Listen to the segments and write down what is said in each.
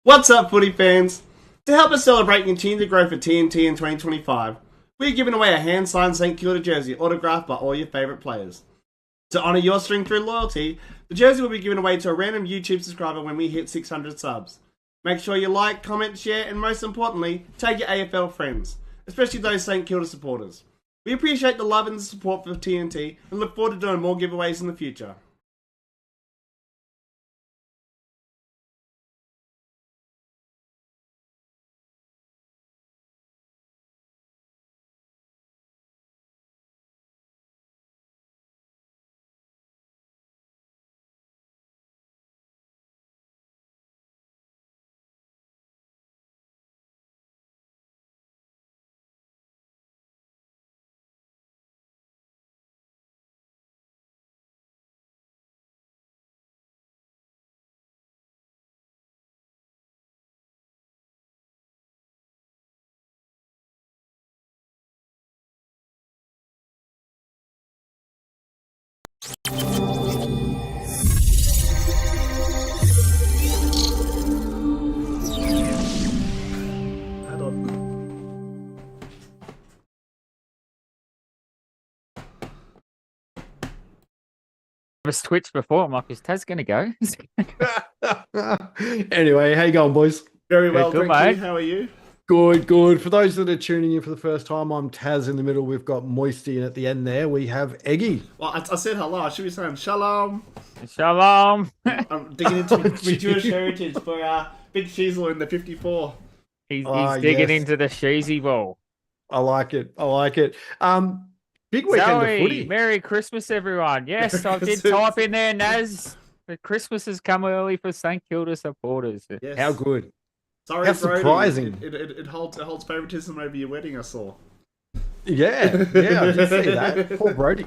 What's up, footy fans? To help us celebrate and continue the growth of TNT in 2025, we're giving away a hand-signed St Kilda jersey autographed by all your favourite players. To honour your string through loyalty, the jersey will be given away to a random YouTube subscriber when we hit 600 subs. Make sure you like, comment, share, and most importantly, tag your AFL friends, especially those St Kilda supporters. We appreciate the love and the support for TNT and look forward to doing more giveaways in the future. Was Twitch before. I'm like, is Taz going to go? Anyway, how you going, boys? Very well, good, thank mate. you. How are you? Good, good. For those that are tuning in for the first time, I'm Taz in the middle. We've got Moisty, and at the end there, we have Egi. Well, I said hello. I should be saying shalom. Shalom. I'm digging into my Jewish heritage for Big Chiesel in the 54. He's digging into the cheesy ball. I like it. I like it. Big weekend of footy. Merry Christmas, everyone. Yes, I did type in there, Naz. The Christmas has come early for St Kilda supporters. Yes. How good. Sorry, How Brody. surprising. It holds favoritism over your wedding, I saw. Yeah, I did see that. Poor Brody.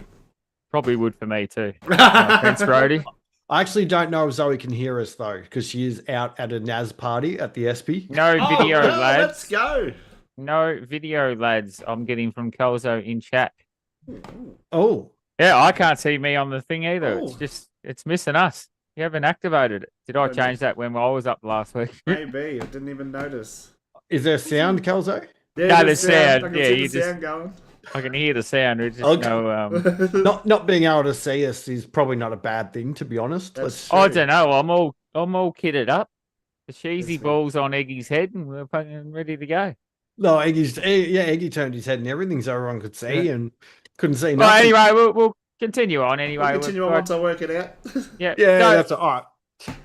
Probably would for me too. Thanks, Brody. I actually don't know if Zoe can hear us, though, because she is out at a Naz party at the SP. No video, well, lads. Let's go. No video, lads. I'm getting from Kelzo in chat. Oh. Yeah, I can't see me on the thing either. Oh. It's missing us. You haven't activated it. Did I change that when I was up last week? Maybe. I didn't even notice. Is there sound, Kelzo? Yeah, No, there's the sound. I can Yeah, see you the just- sound going. I can hear the sound. It's just Okay. no. Not being able to see us is probably not a bad thing, to be honest. That's I true. don't know. I'm all kitted up. The cheesy That's balls on Eggy's head, and we're fucking ready to go. No, Eggy turned his head and everything so everyone could see and couldn't see Well, nothing. anyway, we'll continue on. Anyway, We'll continue on once I work it out. yeah. Yeah, Don't, that's all right.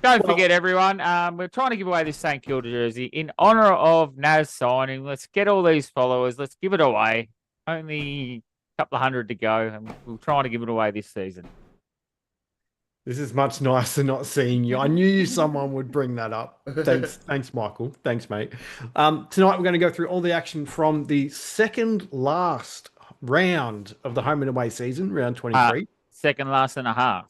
don't well- forget, everyone. We're trying to give away this St Kilda jersey in honor of Naz signing. Let's get all these followers. Let's give it away. Only a couple of hundred to go, and we're trying to give it away this season. This is much nicer not seeing you. I knew someone would bring that up. Thanks, Michael. Thanks, mate. Tonight we're going to go through all the action from the second last round of the home and away season, round 23. Second last and a half.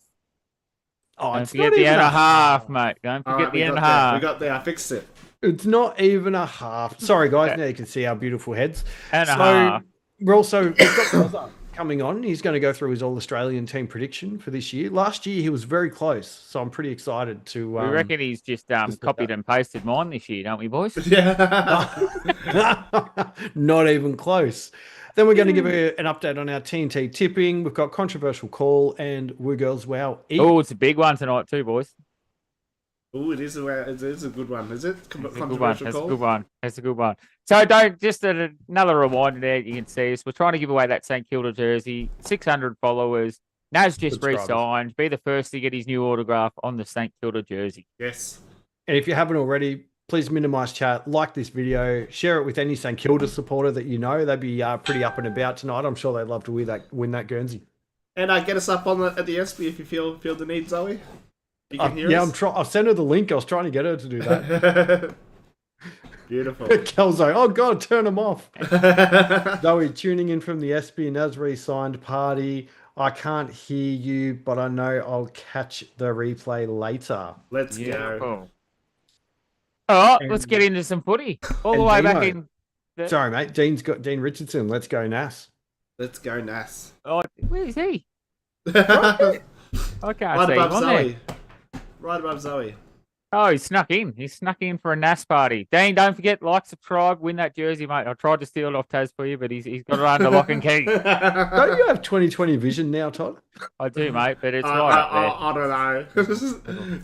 Oh, Don't it's forget not the even and a a half, mate. Don't All forget right, the we and a got there. half. We got there. I fixed it. It's not even a half. Sorry, guys. Now you can see our beautiful heads. And a half. We've got Brossa coming on. He's going to go through his All-Australian team prediction for this year. Last year, he was very close, so I'm pretty excited to... We reckon he's just put copied that. and pasted mine this year, don't we, boys? Yeah. Not even close. Then we're going to give you an update on our TNT tipping. We've got controversial call and Woo Girls Wow. Oh, it's a big one tonight too, boys. Oh, it is a good one. Is it? It's a good one. Controversial That's a call? good one. That's a good one. So another reminder there, you can see us. We're trying to give away that St Kilda jersey. 600 followers. Naz just Subscribers. re-signed. Be the first to get his new autograph on the St Kilda jersey. Yes. And if you haven't already, please minimize chat, like this video, share it with any St Kilda supporter that you know. They'd be pretty up and about tonight. I'm sure they'd love to win that Guernsey. And get us up on at the SP if you feel the need, Zoe. You can hear yeah, us. I'll send her the link. I was trying to get her to do that. Beautiful. Kelzo, oh God, turn them off. Zoe, tuning in from the SP and Nasri signed party. I can't hear you, but I know I'll catch the replay later. Let's go. Beautiful. All right, let's get into some footy. All the and way back Dino. in. Sorry, mate. Dean Richardson. Let's go, Nas. Let's go, Nas. Oh, where is he? Right I can't see him above on Zoe. there. Right above Zoe. Oh, he snuck in. He snuck in for a NAS party. Dean, don't forget, like, subscribe, win that jersey, mate. I tried to steal it off Taz for you, but he's got it under lock and key. Don't you have 20/20 vision now, Todd? I do, mate, but it's right up there. I don't know.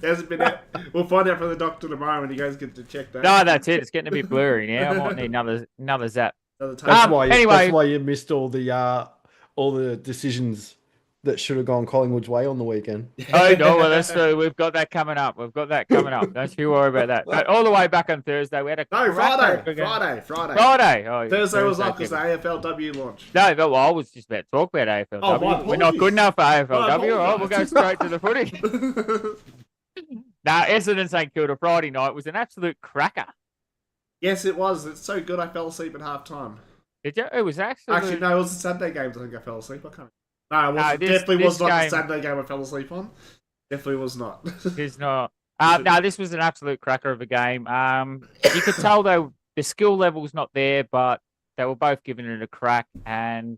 It hasn't been out. We'll find out from the doctor tomorrow when you guys get to check that. No, that's it. It's getting a bit blurry now. I might need another zap. Another time. Anyway. That's why you missed all the decisions that should have gone Collingwood's way on the weekend. Oh no, well we've got that coming up. Don't you worry about that. But all the way back on Thursday, we had a Friday. Oh, Thursday was off because the AFLW launched. No, but I was just about to talk about AFLW. We're not good enough for AFLW. All right, we'll go straight to the footy. Now, Essendon St Kilda Friday night was an absolute cracker. Yes, it was. It's so good I fell asleep at half time. It was actually no, it was the Sunday games. I think I fell asleep. I can't. No, it wasn't. Definitely was not the Sunday game I fell asleep on. Definitely was not. It's not. No, this was an absolute cracker of a game. You could tell though the skill level's not there, but they were both giving it a crack, and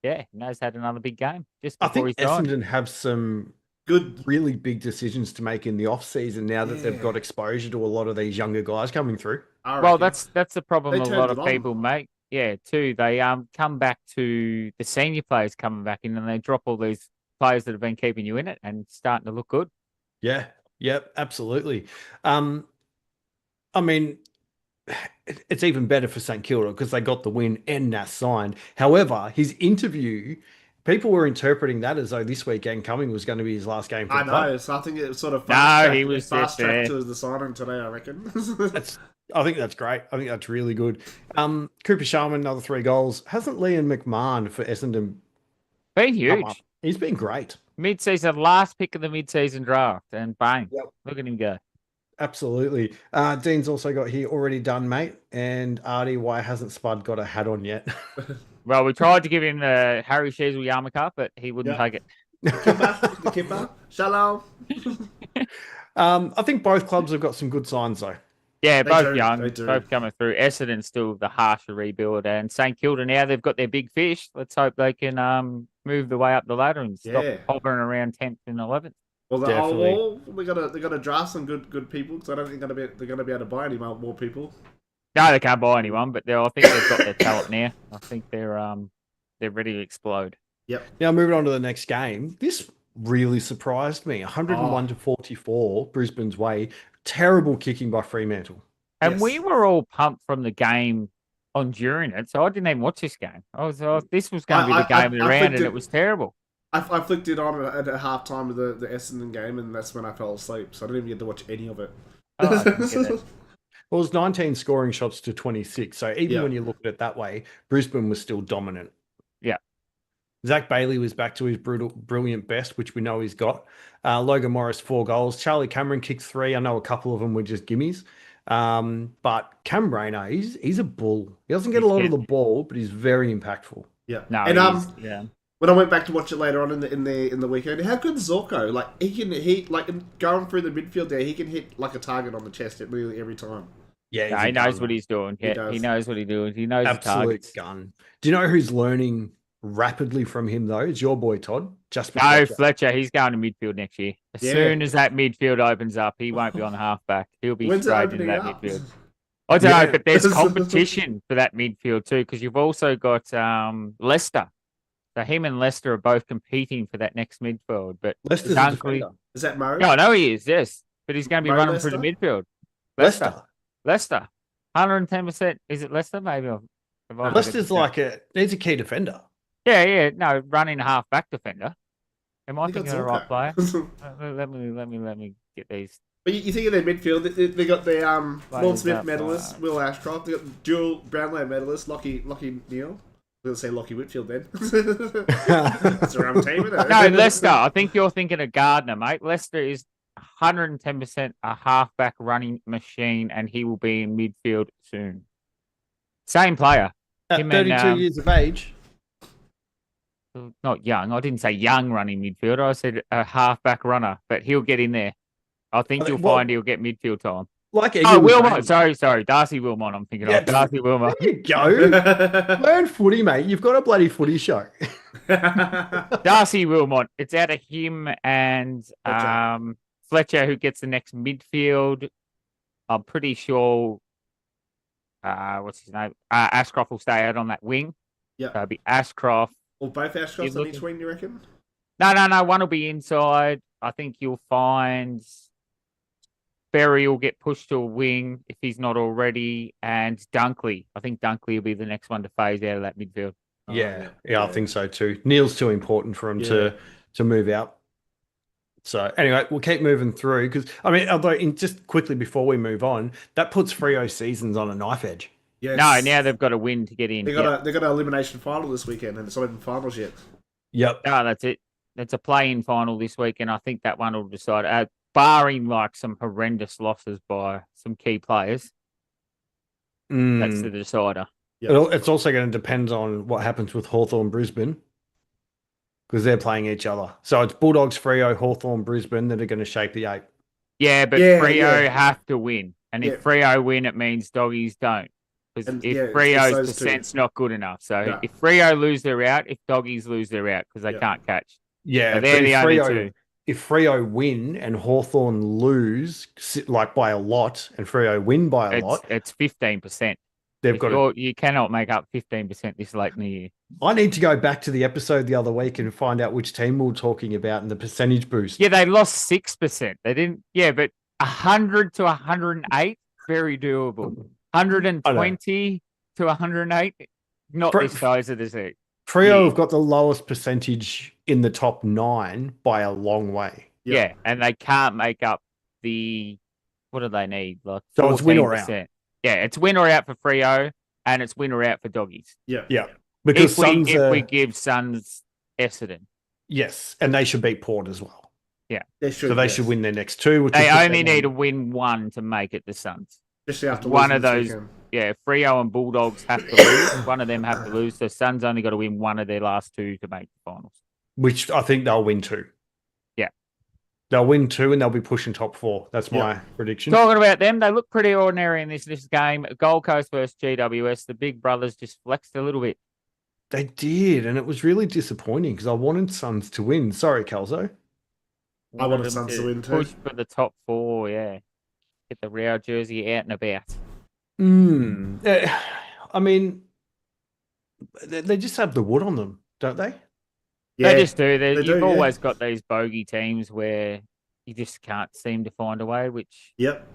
yeah, Naz had another big game just before I think Essendon have some really big decisions to make in the off season now that they've got exposure to a lot of these younger guys coming through. Well, that's the problem a lot of people make. Yeah, too. They come back to the senior players coming back in, and they drop all these players that have been keeping you in it and starting to look good. Yeah, absolutely. I mean, it's even better for St Kilda because they got the win and Nas signed. However, his interview, people were interpreting that as though this weekend coming was going to be his last game. For the club. So I think it was sort of he was fast tracked to the signing today, I reckon. I think that's great. I think that's really good. Cooper Sharman, another 3 goals. Hasn't Liam McMahon for Essendon been huge? He's been great. Mid-season, last pick of the mid-season draft, and bang, look at him go. Absolutely. Dean's also got here already done, mate. And Artie, why hasn't Spud got a hat on yet? Well, we tried to give him the Harry Chiesel yarmulke, but he wouldn't take it. The kipper. Shalom. I think both clubs have got some good signs, though. Yeah, both young, both coming through. Essendon's still the harsher rebuild, and St Kilda now they've got their big fish. Let's hope they can move the way up the ladder and stop hovering around 10th and 11th. Well, they got to draft some good people because I don't think they're going to be able to buy any more people. No, they can't buy anyone, but I think they've got their talent now. I think they're ready to explode. Yep. Now moving on to the next game. This really surprised me. 101-44, Brisbane's way. Terrible kicking by Fremantle. And we were all pumped from the game on during it, so I didn't even watch this game. This was going to be the game of the round, and it was terrible. I flicked it on at halftime of the Essendon game, and that's when I fell asleep, so I didn't even get to watch any of it. Oh, I didn't get it. Well, it was 19 scoring shots to 26, so even when you look at it that way, Brisbane was still dominant. Yeah. Zach Bailey was back to his brilliant best, which we know he's got. Logan Morris, 4 goals. Charlie Cameron kicked 3. I know a couple of them were just gimmies. But Cam Rayner, he's a bull. He doesn't get a lot of the ball, but he's very impactful. Yeah. No, and when I went back to watch it later on in the weekend, how good is Zorko? Like he going through the midfield there, he can hit like a target on the chest at nearly every time. Yeah, he knows what he's doing. Yeah, he knows what he's doing. He knows absolute the targets. Gun. Do you know who's learning rapidly from him though? It's your boy Todd. Fletcher. He's going to midfield next year. As soon as that midfield opens up, he won't be on the halfback. He'll be straight into that midfield. I don't know, but there's competition for that midfield too, because you've also got Leicester. So him and Leicester are both competing for that next midfield. But Leicester's a defender. Is that Murray? No, I know he is, yes. But he's going to be running through the midfield. Leicester. 110%. Is it Leicester? Maybe. Leicester's he's a key defender. Yeah. No, running a half-back defender. Am I thinking of the right player? Let me get these. But you think of their midfield, they got the Lord Smith medalist, Will Ashcroft. They got the dual Brownlow medalist, Lockie Neal. I was going to say Lockie Whitfield then. That's a round team, isn't it? No, Leicester. I think you're thinking of Gardner, mate. Leicester is 110% a half-back running machine, and he will be in midfield soon. Same player. At 32 years of age. Not young. I didn't say young running midfielder. I said a half-back runner, but he'll get in there. I think you'll find he'll get midfield time. Wilmot. Sorry. Darcy Wilmot, I'm thinking of. Darcy Wilmot. There you go. Learn footy, mate. You've got a bloody footy show. Darcy Wilmot. It's out of him and Fletcher, who gets the next midfield. I'm pretty sure, what's his name? Ashcroft will stay out on that wing. Yeah. So it'll be Ashcroft. Or both Ashcrofts on each wing, you reckon? No. One will be inside. I think you'll find Berry will get pushed to a wing if he's not already. And Dunkley. I think Dunkley will be the next one to phase out of that midfield. Yeah, I think so too. Neil's too important for him to move out. So anyway, we'll keep moving through because although just quickly before we move on, that puts Freo seasons on a knife edge. Yes. No, now they've got to win to get in. They got an elimination final this weekend, and it's not even finals yet. Yep. No, that's it. It's a play-in final this week, and I think that one will decide. Barring like some horrendous losses by some key players, that's the decider. Yep. It's also going to depend on what happens with Hawthorn Brisbane because they're playing each other. So it's Bulldogs, Freo, Hawthorn, Brisbane that are going to shape the 8. Yeah, but Freo have to win. And if Freo win, it means Doggies don't. Because if Freo's percent's not good enough. So if Freo lose, they're out. If Doggies lose, they're out because they can't catch. Yeah, so they're the only two. If Freo win and Hawthorn lose, like by a lot, and Freo win by a lot, it's 15%. You cannot make up 15% this late in the year. I need to go back to the episode the other week and find out which team we were talking about and the percentage boost. Yeah, they lost 6%. They didn't. Yeah, but 100 to 108, very doable. 120 to 108, not this size of the seat. Freo have got the lowest percentage in the top 9 by a long way. Yeah, and they can't make up the. What do they need? Like so it's win or out. Yeah, it's win or out for Freo, and it's win or out for Doggies. Yeah. Because if we give Suns Essendon. Yes, and they should beat Port as well. Yeah. They should win their next 2. They only need to win 1 to make it the Suns. Especially after one of those. Freo and Bulldogs have to lose. One of them have to lose. So Suns only got to win 1 of their last 2 to make the finals. Which I think they'll win 2. Yeah. They'll win 2 and they'll be pushing top 4. That's my prediction. Talking about them, they look pretty ordinary in this game. Gold Coast versus GWS. The big brothers just flexed a little bit. They did, and it was really disappointing because I wanted Suns to win. Sorry, Kelso. I wanted Suns to win too. Push for the top 4, yeah. Get the Real jersey out and about. I mean, they just have the wood on them, don't they? Yeah, they just do. You've always got these bogey teams where you just can't seem to find a way, which... Yep.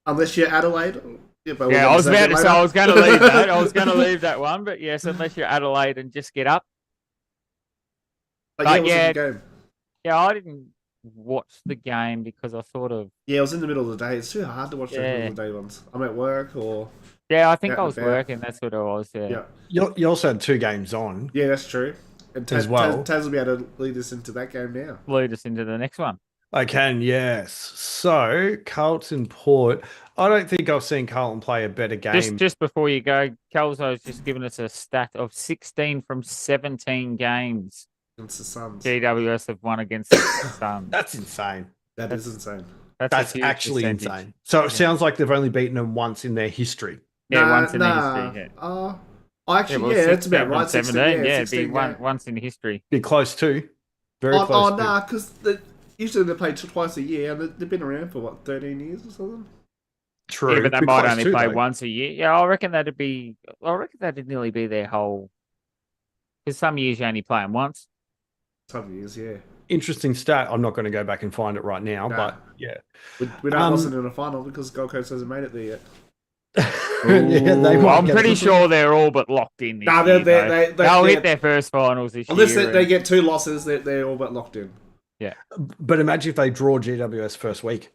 Unless you're Adelaide. I was about to say I was going to leave that. I was going to leave that one, but yes, unless you're Adelaide and just get up. But yeah, game. Yeah, I didn't watch the game because I sort of... Yeah, it was in the middle of the day. It's too hard to watch the middle of the day ones. I'm at work or... Yeah, I think I was working. That's what I was, yeah. You also had 2 games on. Yeah, that's true. And as well. Taz will be able to lead us into that game now. Lead us into the next one. I can, yes. So, Carlton Port. I don't think I've seen Carlton play a better game. Just before you go, Kelso's just given us a stat of 16 from 17 games. Against the Suns. GWS have won against the Suns. That's insane. That's insane. That's actually insane. So it sounds like they've only beaten them once in their history. Yeah, once in their history. That's about right. 17, it'd be once in history. Be close too. Very close. Because usually they play twice a year, and they've been around for 13 years or something. True, yeah, but they might only play once a year. Yeah, I reckon that'd nearly be their whole. Because some years you only play them once. Some years, yeah. Interesting stat. I'm not going to go back and find it right now, but yeah. We don't wasn't in a final because Gold Coast hasn't made it there yet. I'm pretty sure they're all but locked in. They'll hit their first finals this year. Unless they get 2 losses, they're all but locked in. Yeah. But imagine if they draw GWS first week.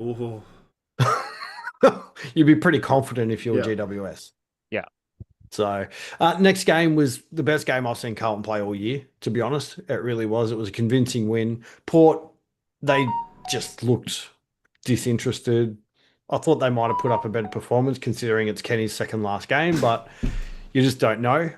Ooh. You'd be pretty confident if you're GWS. Yeah. So, next game was the best game I've seen Carlton play all year, to be honest. It really was. It was a convincing win. Port, they just looked disinterested. I thought they might have put up a better performance considering it's Kenny's second last game, but you just don't know.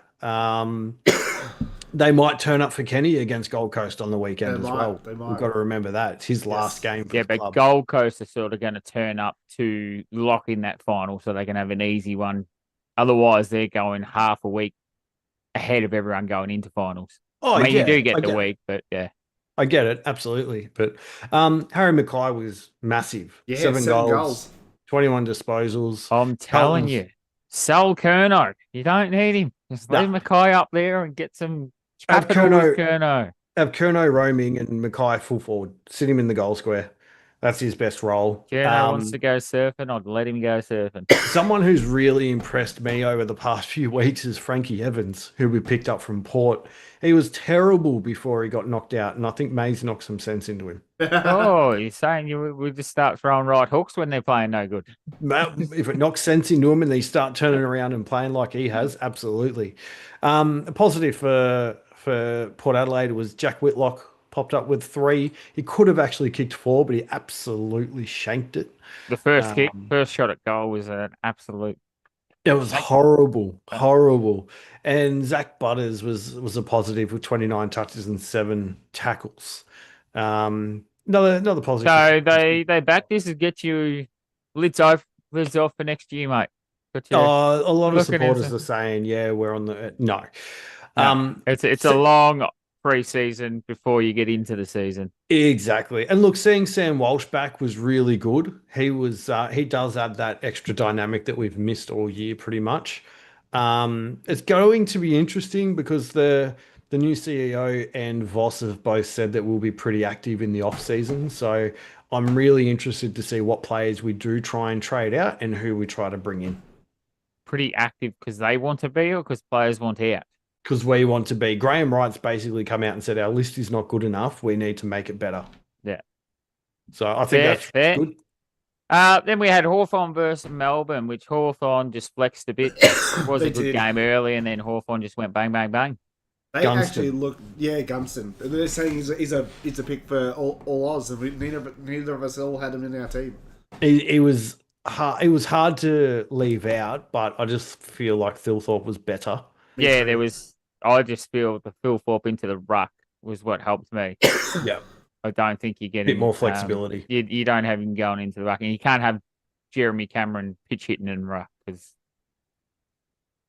They might turn up for Kenny against Gold Coast on the weekend well. We've got to remember that. It's his last game for the club. But Gold Coast are sort of going to turn up to lock in that final so they can have an easy one. Otherwise, they're going half a week ahead of everyone going into finals. You do get the week, but yeah. I get it, absolutely. But Harry Mackay was massive. Yeah, 7 7 goals, goals. 21 disposals. I'm telling Carlton's- you, sell Kerno. You don't need him. Just leave Nah. Mackay up there and get some Have capital with Kerno, Kerno. have Kerno roaming and Mackay full forward. Sit him in the goal square. That's his best role. Kerno wants to go surfing. I'd let him go surfing. Someone who's really impressed me over the past few weeks is Frankie Evans, who we picked up from Port. He was terrible before he got knocked out, and I think Mays knocked some sense into him. Oh, you're saying we just start throwing right hooks when they're playing no good? If it knocks sense into him and they start turning around and playing like he has, absolutely. A positive for Port Adelaide was Jack Whitlock popped up with 3. He could have actually kicked 4, but he absolutely shanked it. The first shot at goal was an absolute. It was horrible. And Zach Butters was a positive with 29 touches and 7 tackles. Another positive. So they back this to get you lids off for next year, mate. But A lot of looking supporters into- are saying, yeah, we're on the no. It's a long pre-season before you get into the season. Exactly. And look, seeing Sam Walsh back was really good. He does add that extra dynamic that we've missed all year pretty much. It's going to be interesting because the new CEO and Voss have both said that we'll be pretty active in the off season. So I'm really interested to see what players we do try and trade out and who we try to bring in. Pretty active because they want to be or because players want out? Because we want to be. Graham Wright's basically come out and said our list is not good enough. We need to make it better. Yeah. So I think that's fair. good. Then we had Hawthorn versus Melbourne, which Hawthorn just flexed a bit. It was a good game early, and then Hawthorn just went bang, bang, bang. They actually look, Gunston. They're saying he's a pick for all Oz, and neither of us all had him in our team. It was hard to leave out, but I just feel like Thilthorpe was better. Yeah, I just feel the Phil Thorpe into the ruck was what helped me. Yeah. I don't think you get a bit more flexibility. You don't have him going into the ruck, and you can't have Jeremy Cameron pitch hitting in ruck because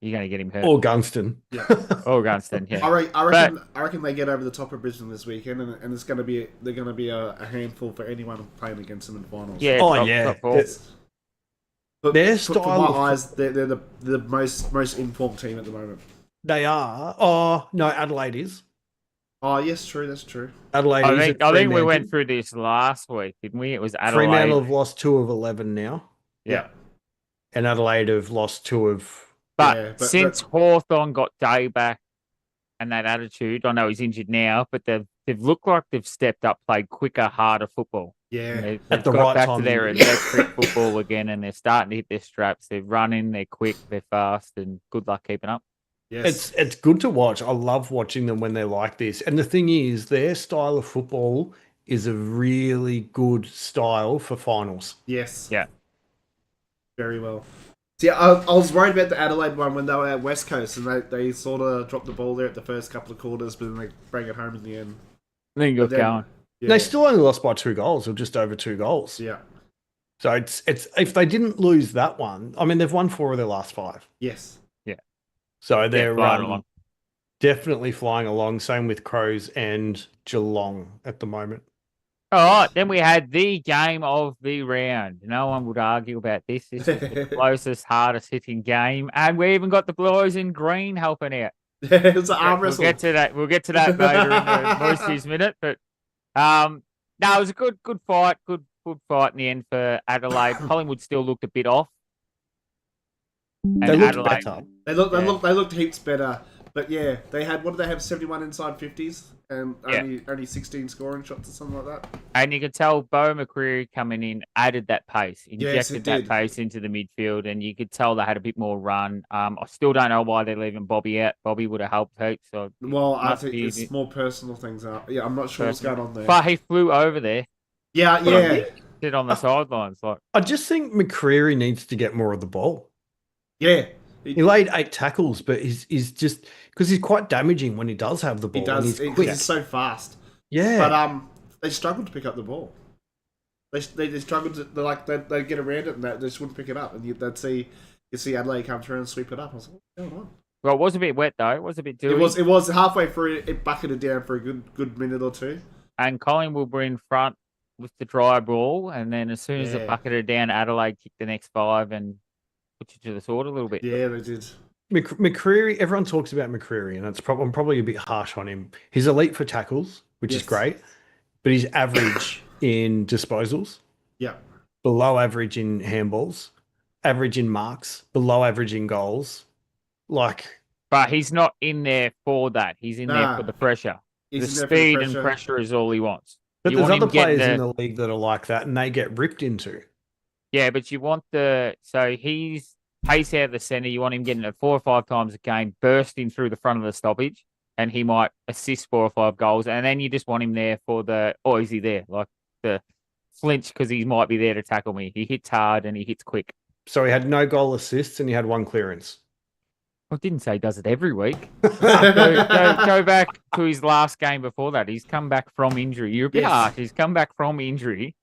you're going to get him hurt. Or Gunston. Yeah. Or Gunston. Yeah. I reckon they get over the top of Brisbane this weekend, and it's going to be a handful for anyone playing against them in the finals. Yeah. Top four. But their for my eyes, they're the most informed team at the moment. They are. Oh no, Adelaide is. Oh yes, true. That's true. Adelaide. I think we went through this last week, didn't we? It was Adelaide. Fremantle have lost 2 of 11 now. Yeah. And Adelaide have lost 2 of. But since Hawthorn got Day back and that attitude, I know he's injured now, but they've looked like they've stepped up, played quicker, harder football. Yeah, they've at the got right back time. to their electric football again, and they're starting to hit their straps. They're running, they're quick, they're fast, and good luck keeping up. Yes. It's good to watch. I love watching them when they're like this. And the thing is, their style of football is a really good style for finals. Yes. Yeah. Very well. See, I was worried about the Adelaide one when they were at West Coast, and they sort of dropped the ball there at the first couple of quarters, but then they bring it home in the end. Then got going. Yeah. They still only lost by 2 goals, or just over 2 goals. Yeah. So it's if they didn't lose that one, I mean, they've won 4 of their last 5. Yes. Yeah. So they're flying along. definitely flying along. Same with Crows and Geelong at the moment. All right, then we had the game of the round. No one would argue about this. This is the closest, hardest hitting game, and we even got the boys in green helping out. It's an arm wrestle. We'll get to that later in the Roosties minute, but no, it was a good fight. Good fight in the end for Adelaide. Collingwood still looked a bit off. They looked better. They looked heaps better. But yeah, they had, what did they have, 71 inside 50s and only 16 scoring shots or something like that. And you could tell Bo McCreary coming in added that pace, injected that pace into the midfield, and you could tell they had a bit more run. I still don't know why they're leaving Bobby out. Bobby would have helped heaps. So I think it's more personal things. Yeah, I'm not sure what's going on there. But he flew over there. Yeah. Sit on the sidelines. I just think McCreary needs to get more of the ball. Yeah. He laid 8 tackles, but he's just because he's quite damaging when he does have the ball. He does. He's so fast. Yeah, but they struggled to pick up the ball. They struggled to they get around it and they just wouldn't pick it up, and you'd see Adelaide come through and sweep it up. I was like, what's going on? Well, it was a bit wet though. It was a bit dewy. It was halfway through. It bucketed down for a good minute or two. and Collingwood were in front with the dry ball, and then as soon as it bucketed down, Adelaide kicked the next 5 and put you to the sword a little bit. Yeah, they did. McCreary, everyone talks about McCreary, and I'm probably a bit harsh on him. He's elite for tackles, which is great, but he's average in disposals. Yeah. Below average in handballs, average in marks, below average in goals. But he's not in there for that. He's in there for the pressure. The speed and pressure is all he wants. But there's other players in the league that are like that, and they get ripped into. Yeah, but you want so he's pace out of the centre. You want him getting it 4 or 5 times a game, bursting through the front of the stoppage, and he might assist 4 or 5 goals. And then you just want him there for is he there? Like the flinch because he might be there to tackle me. He hits hard and he hits quick. So he had no goal assists and he had 1 clearance. I didn't say he does it every week. Go back to his last game before that. He's come back from injury. You're a bit harsh. He's come back from injury.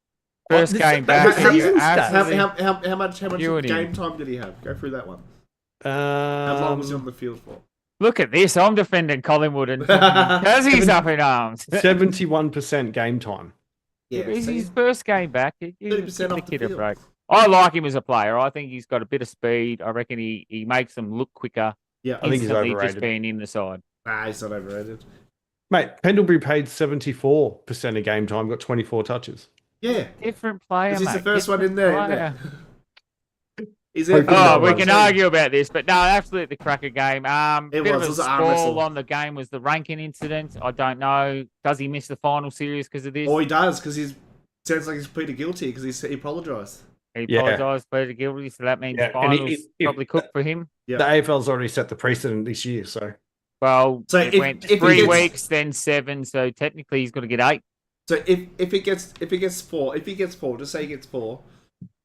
First game back. How much game time did he have? Go through that one. How long was he on the field for? Look at this. I'm defending Collingwood and Gazza's up in arms. 71% game time. Yeah, it's his first game back. 30% off the field. Break. I like him as a player. I think he's got a bit of speed. I reckon he makes them look quicker. Yeah, I think he's overrated. Just being in the side. Nah, he's not overrated. Mate, Pendlebury paid 74% of game time, got 24 touches. Yeah. Different player, mate. He's the first one in there. We can argue about this, but no, absolutely cracker game. Bit of a stall on the game was the Rankin incident. I don't know. Does he miss the final series because of this? Oh, he does, because he sounds like he's pleaded guilty because he apologised. He apologised, pleaded guilty, so that means finals probably cooked for him. Yeah. The AFL's already set the precedent this year, so... Well, it went 3 weeks, then 7, so technically he's got to get 8. So if he gets 4, just say he gets 4,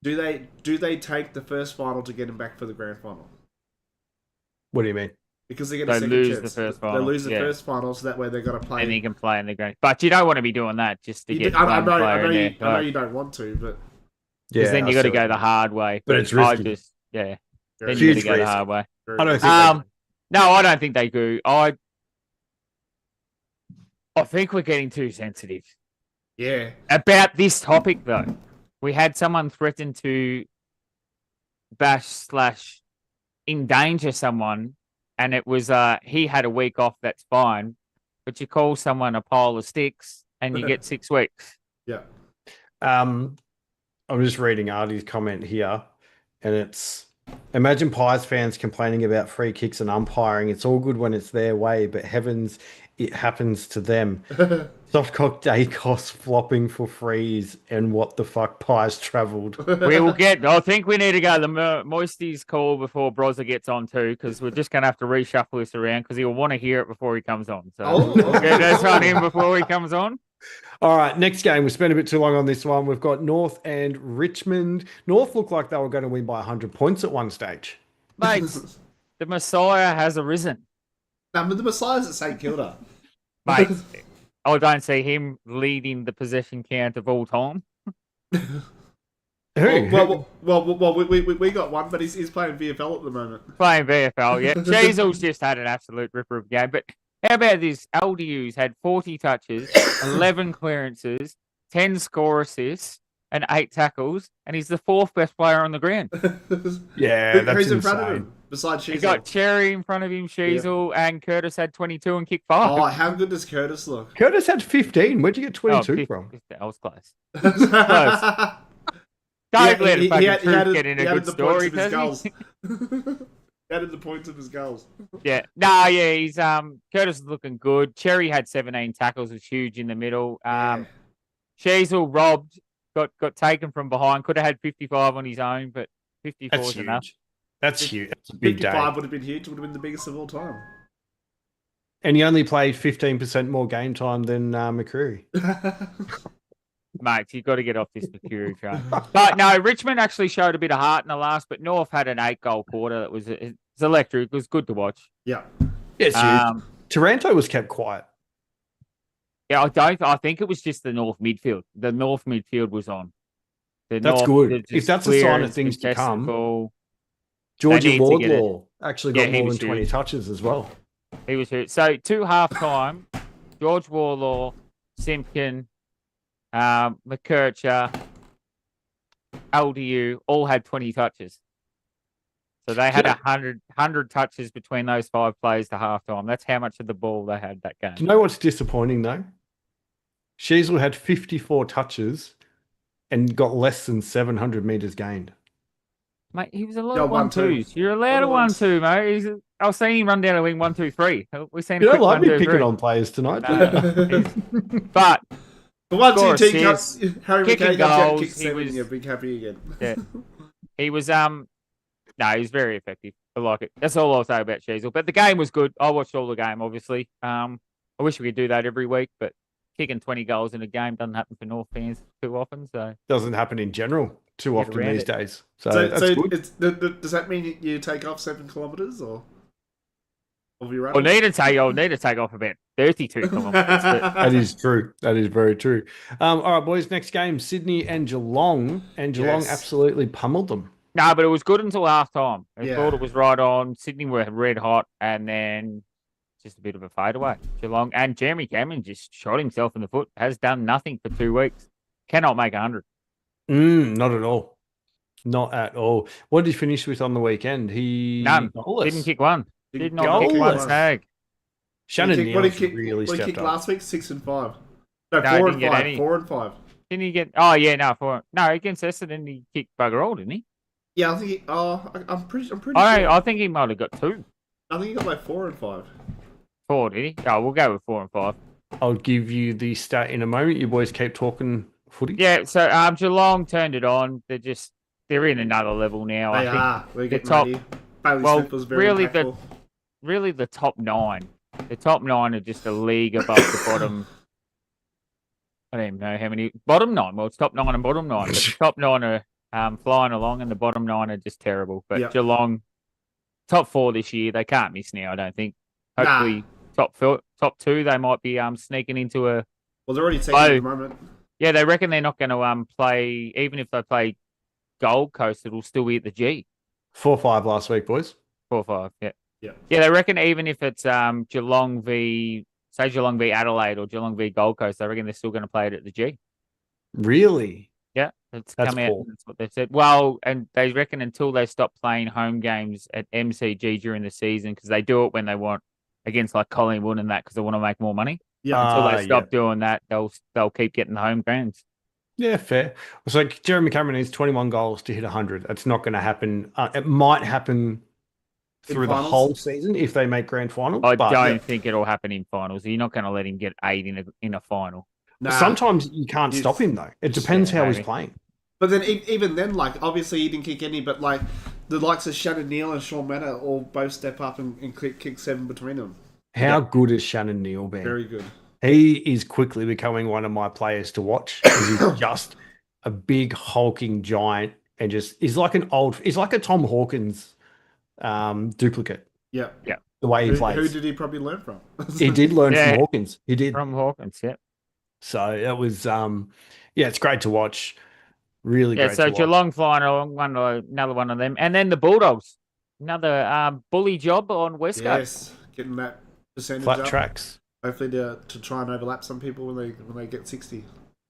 do they take the first final to get him back for the grand final? What do you mean? Because they get a second chance. The first final. They lose the first final, so that way they're going to play. And he can play in the grand. But you don't want to be doing that just to get I know you don't want to, but because then you got to go the hard way. But it's risky. Then you got to go the hard way. I don't think. No, I don't think they do. I think we're getting too sensitive. Yeah. About this topic, though, we had someone threaten to bash/endanger someone, and it was he had a week off. That's fine, but you call someone a pile of sticks, and you get 6 weeks. Yeah. I'm just reading Artie's comment here, and it's. Imagine Pies fans complaining about free kicks and umpiring. It's all good when it's their way, but heavens, it happens to them. Softcock Dacos flopping for frees, and what the fuck, Pies travelled. I think we need to go the Moisties call before Brossa gets on too, because we're just going to have to reshuffle this around because he'll want to hear it before he comes on. So let's run him before he comes on. All right, next game. We spent a bit too long on this one. We've got North and Richmond. North looked like they were going to win by 100 points at one stage. Mate, the Messiah has arisen. No, but the Messiah's at St Kilda. Mate, I don't see him leading the possession count of all time. Well, we got one, but he's playing VFL at the moment. Playing VFL, yeah. Chiesel's just had an absolute ripper of a game, but how about this? LDU's had 40 touches, 11 clearances, 10 score assists, and 8 tackles, and he's the 4th best player on the ground. Yeah, that's Who's insane. in front of him besides Chiesel? He got Cherry in front of him, Chiesel, and Curtis had 22 and kicked 5. Oh, how good does Curtis look? Curtis had 15. Where'd you get 22 from? I was close. Close. Don't let a fucking truth get in a good story, does he? Added the points of his goals. Yeah. No, yeah, he's Curtis is looking good. Cherry had 17 tackles, was huge in the middle. Chiesel robbed, got taken from behind, could have had 55 on his own, but 54 is enough. That's huge. That's a big 55 day. would have been huge, would have been the biggest of all time. And he only played 15% more game time than McCreary. Mate, you've got to get off this Mercury train. But no, Richmond actually showed a bit of heart in the last, but North had an 8-goal quarter that was electric. It was good to watch. Yeah. Yes, Taranto was kept quiet. Yeah, I think it was just the North midfield. The North midfield was on. That's good. If that's a sign of things to come. Georgie Wardlaw actually got more than 20 touches as well. He was hurt. So, 2 half-time, George Wardlaw Simpkin, McKercher, LDU all had 20 touches. So they had 100 touches between those 5 players to halftime. That's how much of the ball they had that game. Do you know what's disappointing though? Chiesel had 54 touches and got less than 700 meters gained. Mate, he was a lot of 1-2s. You're allowed a 1-2, mate. I've seen him run down a wing 1-2-3. We've seen him. You don't like me 1-2-3. picking on players tonight, do you? But the 1-2 assists, cuts, Harry kicking McKay comes out and goals, kicks he 7 was- and you're big happy again. Yeah. he was no, he was very effective. I like it. That's all I'll say about Chiesel. But the game was good. I watched all the game, obviously. I wish we could do that every week, but kicking 20 goals in a game doesn't happen for North fans too often. So Doesn't happen in general too Get often around these it. days. So So, that's good. does that mean you take off 7 kilometers or you run? I'll need to take off about 32 kilometers. But That is true. That is very true. All right, boys. Next game, Sydney and Geelong. And Geelong Yes. absolutely pummeled them. no, but it was good until half time. I Yeah. thought it was right on. Sydney were red hot, and then just a bit of a fadeaway. Geelong and Jeremy Cameron just shot himself in the foot. Has done nothing for 2 weeks. Cannot make 100. Not at all. Not at all. What did he finish with on the weekend? He None. goalless. Didn't kick one. Did not kick goalless. one snag. Shannon What Neal's did he really What did he stepped kick up. last week? 6 and 5. No, No, 4 he and didn't get 5. any. 4 and 5. Didn't he get? Oh yeah, no, against Essendon he kicked bugger all, didn't he? Yeah, I think he. I'm pretty sure. I think he might have got 2. I think he got like 4 and 5. 4, did he? Oh, we'll go with 4 and 5. I'll give you the stat in a moment. You boys keep talking footy. Yeah, so Geelong turned it on. They're in another level now. They I think are. We're getting top- ready. Bailey well, Smith was very really impactful. really the top 9. The top 9 are just a league above the bottom. I don't even know how many bottom 9. Well, it's top 9 and bottom 9. But the top 9 are flying along, and the bottom 9 are just terrible. But Yep. Geelong, top 4 this year, they can't miss now. I don't think. Hopefully, top 2, they might be sneaking into a. Well, they're already taking at the moment. Yeah, they reckon they're not going to play. Even if they play Gold Coast, it'll still be at the G. 4-5 last week, boys. 4-5. Yeah. Yeah. Yeah, they reckon even if it's Geelong v Adelaide or Geelong v Gold Coast, they reckon they're still going to play it at the G. Really? Yeah, it's That's come out. cool. That's what they said. Well, and they reckon until they stop playing home games at MCG during the season, because they do it when they want against like Collingwood and that, because they want to make more money. Yeah. Until they stop doing that, they'll keep getting the home games. Yeah, fair. So Jeremy Cameron needs 21 goals to hit 100. That's not going to happen. It might happen through the finals? whole season if they make grand final. I but don't think it'll happen in finals. You're not going to let him get 8 in a final. Nah. Sometimes you can't stop him though. It depends how he's maybe. playing. But then even then, like obviously he didn't kick any, but like the likes of Shannon Neal and Sean Meta all both step up and kick 7 between them. How good has Shannon Neal been? Very good. He is quickly becoming one of my players to watch because he's just a big hulking giant and he's like a Tom Hawkins duplicate. Yeah. Yeah. The way he Who plays. did he probably learn from? He did learn Yeah. from Hawkins. He did. From Hawkins, yeah. So it was it's great to watch. Really Yeah, great so to watch. Geelong flying along, another one of them. And then the Bulldogs, another bully job on West Coast. Yes, getting that percentage Flat up. tracks. Hopefully to try and overlap some people when they get 60.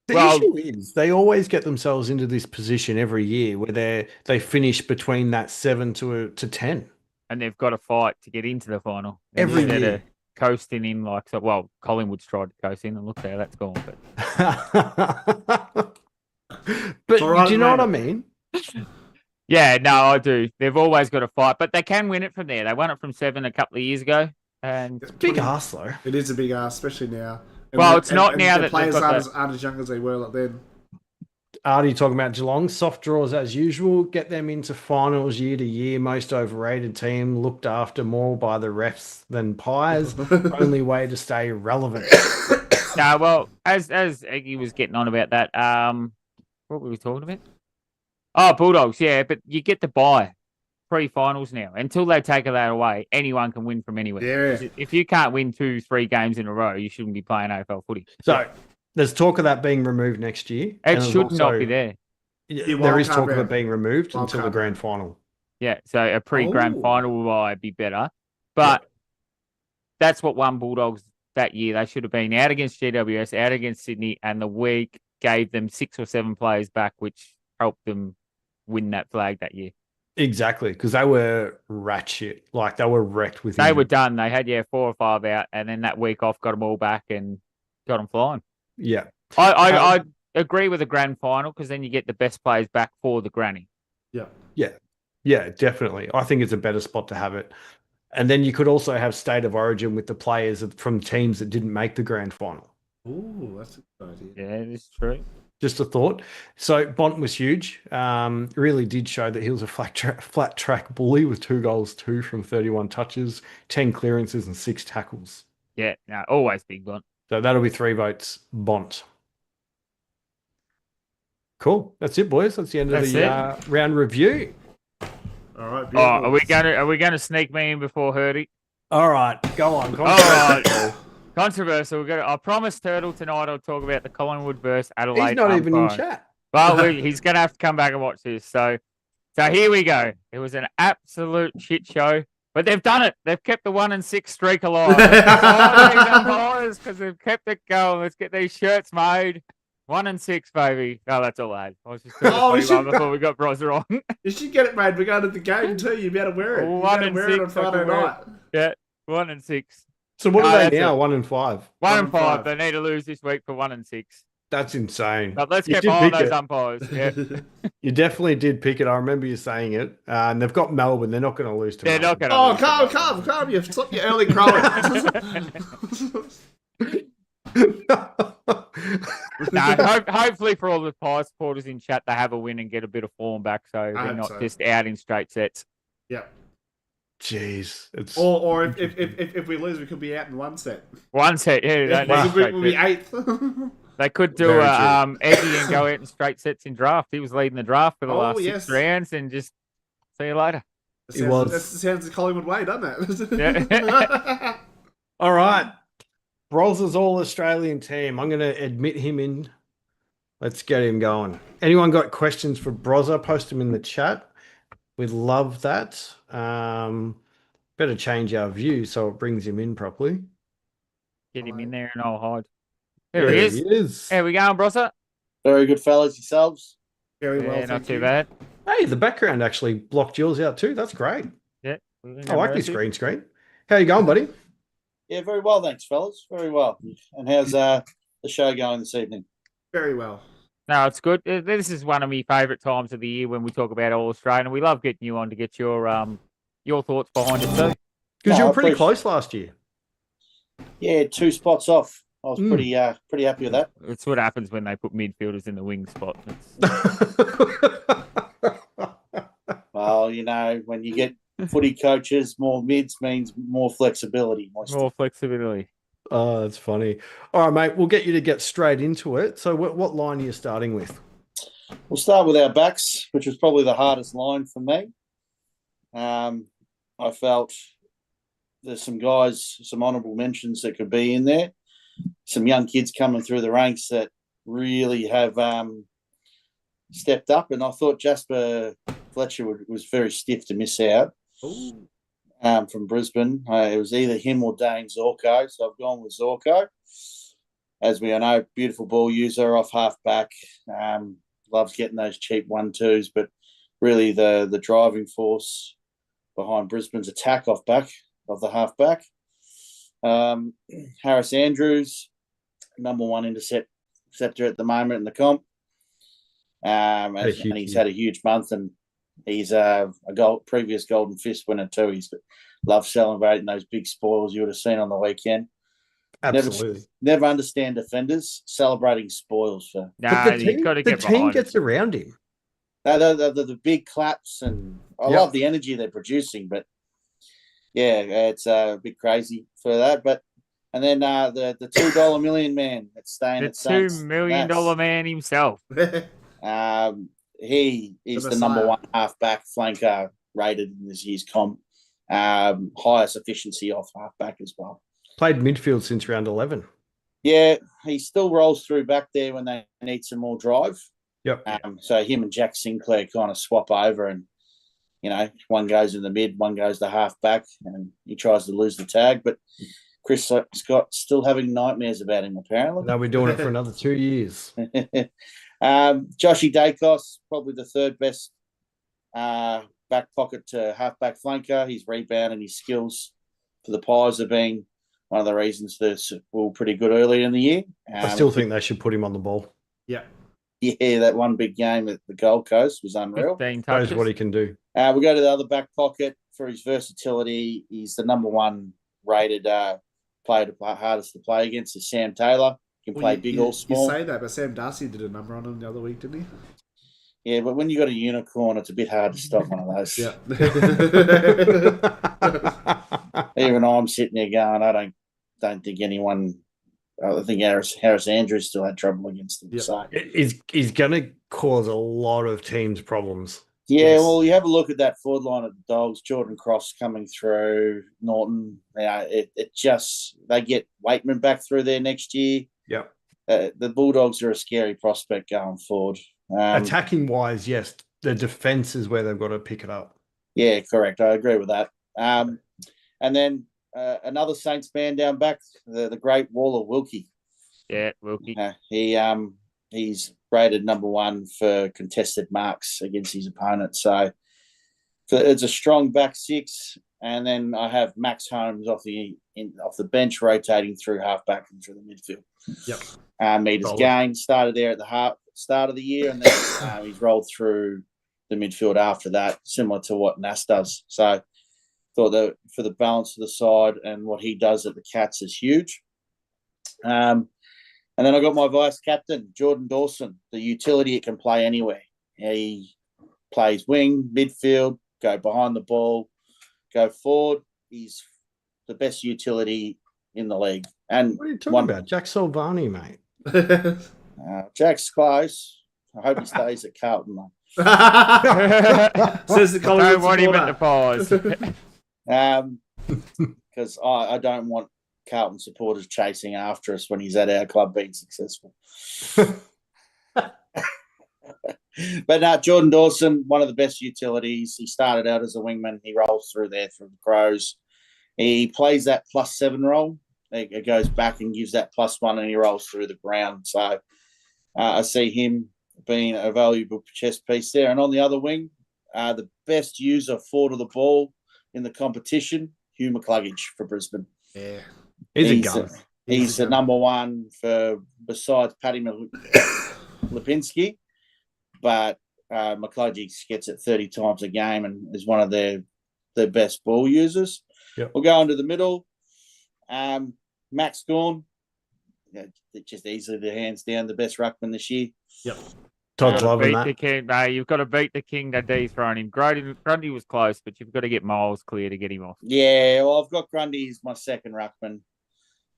The Well- issue is they always get themselves into this position every year where they finish between that 7 to 10. And they've got to fight to get into the final. Every Instead year. of coasting in Collingwood's tried to coast in and look how that's gone. But all right do you at know the what I moment. mean? Yeah, no, I do. They've always got to fight, but they can win it from there. They won it from 7 a couple of years ago. And Big ass though. It is a big ass, especially now. Well, it's not now the that they've players got aren't as young as they were like then. Artie talking about Geelong, soft draws as usual, get them into finals year to year, most overrated team, looked after more by the refs than Pies, only way to stay relevant. no, well, as Egi was getting on about that, what were we talking about? Oh, Bulldogs, yeah, but you get to buy pre-finals now. Until they take that away, anyone can win from anywhere. Yeah. If you can't win 2-3 games in a row, you shouldn't be playing AFL footy. So there's talk of that being removed next year. It and there's should not also- be there. There is wildcard talk of it round. being removed until the Wildcard grand final. Yeah, so a pre-grand Oh. final might be better. But that's what won Bulldogs that year. They should have been out against GWS, out against Sydney, and the week gave them 6 or 7 players back, which helped them win that flag that year. Exactly, because they were rat shit. Like, they were wrecked with They were injury. done. They had 4 or 5 out, and then that week off got them all back and got them flying. Yeah. I agree with the grand final because then you get the best players back for the granny. Yeah, definitely. I think it's a better spot to have it. And then you could also have State of Origin with the players from teams that didn't make the grand final. Ooh, that's a good idea. Yeah, it's true. Just a thought. So Bont was huge. Really did show that he was a flat track bully with 2 goals, 2 from 31 touches, 10 clearances and 6 tackles. Yeah, no, always big Bont. So that'll be 3 votes, Bont. Cool. That's it, boys. That's the end of the round review. All right. Oh, are we going to sneak me in before Hurdy? All right, go on. All right. Controversial. I promised Turtle tonight I'll talk about the Collingwood versus Adelaide. He's not even in chat. Well, he's going to have to come back and watch this. So here we go. It was an absolute shit show, but they've done it. They've kept the 1-6 streak alive. Because they've kept it going. Let's get these shirts made. 1-6, baby. Oh, that's all I had. I was just doing before we got Brossa on. You should get it made. We're going to the game too. You better wear it. 1-6 on Friday night. Yeah, 1-6. So what are they now? 1-5. 1-5. They need to lose this week for 1-6. That's insane. But let's get behind those umpires. Yeah. You definitely did pick it. I remember you saying it. And they've got Melbourne. They're not going to lose to They're Melbourne. not going to lose. Calm. You slipped your early crowing. Hopefully for all the Pie supporters in chat, they have a win and get a bit of form back, so they're not just out in straight sets. Yeah. Jeez, it's or if we lose, we could be out in 1 set. 1 set, yeah. We'll be 8th. They could do Egi and go out in straight sets in draft. He was leading the draft for the last 6 rounds, and just see you later. That sounds the Collingwood way, doesn't it? Yeah. all right. Brossa's All-Australian team. I'm going to admit him in. Let's get him going. Anyone got questions for Brossa? Post them in the chat. We'd love that. Better change our view so it brings him in properly. Get him in there and I'll hide. There he is. There we go, Brossa. Very good, fellas. Yourselves? Very well, not too bad. Hey, the background actually blocked yours out too. That's great. Yeah. I like this green screen. How you going, buddy? Yeah, very well, thanks, fellas. Very well. And how's the show going this evening? Very well. No, it's good. This is one of my favourite times of the year when we talk about All Australian. We love getting you on to get your thoughts behind it too. Because you were pretty close last year. Yeah, 2 spots off. I was pretty happy with that. It's what happens when they put midfielders in the wing spot. Well, when you get footy coaches, more mids means more flexibility. More flexibility. Oh, that's funny. All right, mate. We'll get you to get straight into it. So what line are you starting with? We'll start with our backs, which was probably the hardest line for me. I felt there's some guys, some honourable mentions that could be in there. Some young kids coming through the ranks that really have stepped up. And I thought Jasper Fletcher was very stiff to miss out. From Brisbane. It was either him or Dane Zorko, so I've gone with Zorko. As we know, beautiful ball user off half-back. Loves getting those cheap 1-2s, but really the driving force behind Brisbane's attack off the half-back. Harris Andrews, number 1 interceptor at the moment in the comp. And he's had a huge month, and he's a previous Golden Fist winner too. He's loved celebrating those big spoils you would have seen on the weekend. Absolutely. Never understand defenders celebrating spoils. The team gets around him. The big claps, and I love the energy they're producing. But yeah, it's a bit crazy for that. And then the $2 million man that's staying at Saints. $2 million man himself. He is the number 1 halfback flanker rated in this year's comp. Highest efficiency off halfback as well. Played midfield since round 11. Yeah, he still rolls through back there when they need some more drive. Yep. So him and Jack Sinclair kind of swap over, and one goes in the mid, one goes to halfback, and he tries to lose the tag. But Chris Scott's still having nightmares about him, apparently. They'll be doing it for another 2 years. Joshy Dacos, probably the third best back pocket to half-back flanker. His rebound and his skills for the Pies have been one of the reasons they're pretty good early in the year. I still think they should put him on the ball. Yeah. Yeah, that one big game at the Gold Coast was unreal. 15 Knows touches. what he can do. We go to the other back pocket for his versatility. He's the number one rated player hardest to play against is Sam Taylor. Can play big or small. You say that, but Sam Darcy did a number on him the other week, didn't he? Yeah, but when you got a unicorn, it's a bit hard to stop one of those. Yeah. Even I'm sitting there going, I don't think anyone. I think Harris Andrews still had trouble against him. Yep. So He's going to cause a lot of teams problems. yeah, Yes. well, you have a look at that forward line of the Dogs. Jordan Cross coming through, Norton. It just they get Waitman back through there next year. Yeah. The Bulldogs are a scary prospect going forward. Attacking wise, yes. The defense is where they've got to pick it up. Yeah, correct. I agree with that. And then another Saints man down back, the great Waller Wilkie. Yeah, Wilkie. He's rated number one for contested marks against his opponent. So it's a strong back six. And then I have Max Holmes off the bench rotating through halfback and through the midfield. Yep. Meters gained, started there at the start of the year, and then he's rolled through the midfield after that, similar to what Nas does. So thought that for the balance of the side and what he does at the Cats is huge. And then I got my vice captain, Jordan Dawson, the utility. It can play anywhere. He plays wing, midfield, go behind the ball, go forward. He's the best utility in the league. And What are you talking about? Jack Silvani, mate. Jack's close. I hope he stays at Carlton, though. Says the I Collingwood don't want him at the supporter. Pies. Because I don't want Carlton supporters chasing after us when he's at our club being successful. But now Jordan Dawson, one of the best utilities. He started out as a wingman. He rolls through there through the Crows. He plays that +7 role. It goes back and gives that +1, and he rolls through the ground. So I see him being a valuable chess piece there. And on the other wing, the best user forward of the ball in the competition, Hugh McCluggage for Brisbane. Yeah. He's a gun. He's the number one besides Paddy Lipinski, but McCluggage gets it 30 times a game and is one of their best ball users. Yep. We'll go into the middle. Max Gawn, just easily the hands down the best ruckman this year. Yep. Todd's loving Beat that. the king, mate. You've got to beat the king that dethroned him. Grundy was close, but you've got to get Miles clear to get him off. Yeah, well, I've got Grundy as my second ruckman.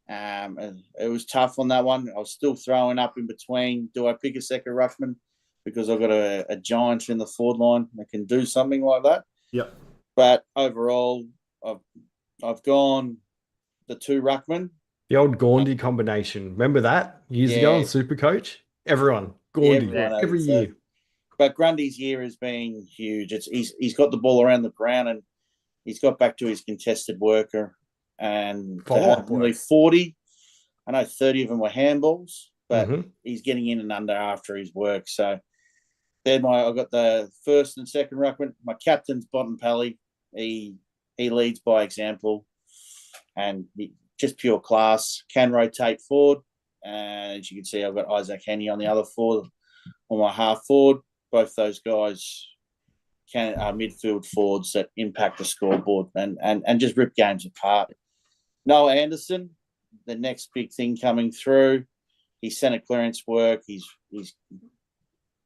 And it was tough on that one. I was still throwing up in between. Do I pick a second ruckman? Because I've got a giant in the forward line that can do something like that. Yep. But overall, I've gone the two ruckman. The old Gaundy combination. Remember that? Years ago on Supercoach? Everyone. Gaundy. Everyone Every knows year. that. But Grundy's year has been huge. He's got the ball around the ground and he's got back to his contested worker. And nearly 40. I know 30 of them were handballs, but he's getting in and under after his work. So then I've got the first and second ruckman. My captain's Bontempelli. He leads by example and just pure class. Can rotate forward. And as you can see, I've got Isaac Henney on the other forward, on my half forward. Both those guys are midfield forwards that impact the scoreboard and just rip games apart. Noah Anderson, the next big thing coming through. His centre clearance work, his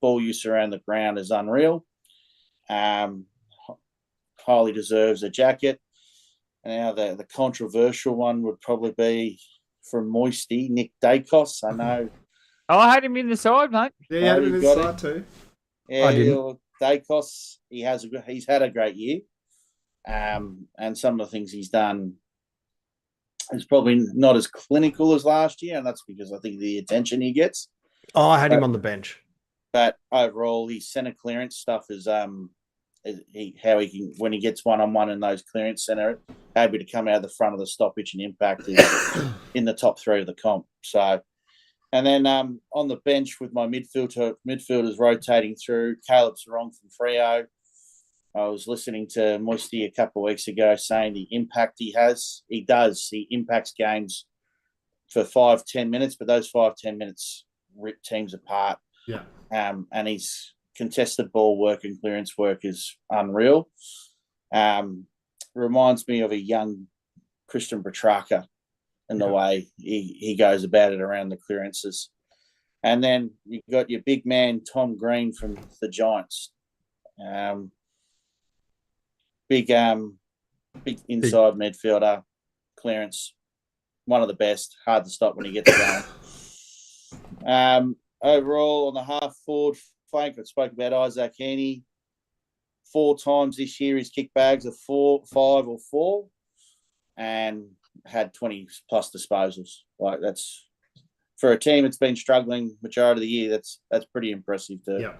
ball use around the ground is unreal. Highly deserves a jacket. And now the controversial one would probably be from Moisty, Nick Dacos. I know. Oh, I had him in the side, mate. Yeah, he had him in his got side it. too. Yeah, I didn't. Dacos, he's had a great year. And some of the things he's done is probably not as clinical as last year, and that's because I think the attention he gets. Oh, I had him on the bench. But overall, his centre clearance stuff is how he can, when he gets one-on-one in those clearance centre, able to come out of the front of the stoppage and impact is in the top 3 of the comp. So, and then on the bench with my midfielders rotating through, Caleb Sarong from Freo. I was listening to Moisty a couple of weeks ago saying the impact he has. He does. He impacts games for 5-10 minutes, but those 5-10 minutes rip teams apart. Yeah. And his contested ball work and clearance work is unreal. Reminds me of a young Christian Petrarca in the way he goes about it around the clearances. And then you got your big man, Tom Green from the Giants. Big inside midfielder, clearance, one of the best, hard to stop when he gets going. Overall, on the half forward flank, I spoke about Isaac Heaney. 4 times this year he's kicked bags of 4, 5 or 4 and had 20 plus disposals. Like, that's, for a team that's been struggling majority of the year, that's pretty impressive to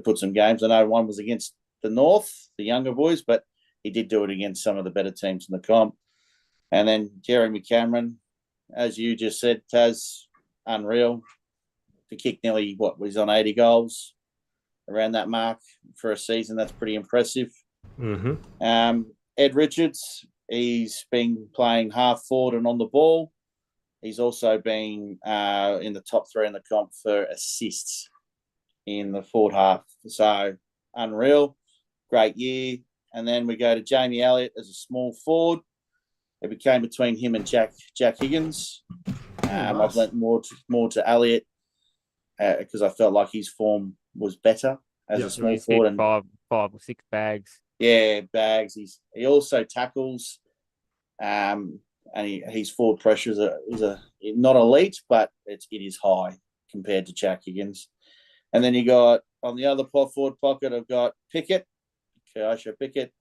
put some games. I know one was against the North, the younger boys, but he did do it against some of the better teams in the comp. And then Jeremy Cameron, as you just said, Taz, unreal. To kick nearly, he's on 80 goals, around that mark for a season. That's pretty impressive. Mm-hmm. Ed Richards, he's been playing half forward and on the ball. He's also been in the top 3 in the comp for assists in the forward half. So, unreal. Great year. And then we go to Jamie Elliott as a small forward. It became between him and Jack Higgins. Nice. I've lent more to Elliott because I felt like his form was better as a small forward. And 5 or 6 bags. Yeah, bags. He also tackles, and his forward pressure is not elite, but it is high compared to Jack Higgins. And then you got on the other forward pocket, I've got Pickett, Keisha Pickett.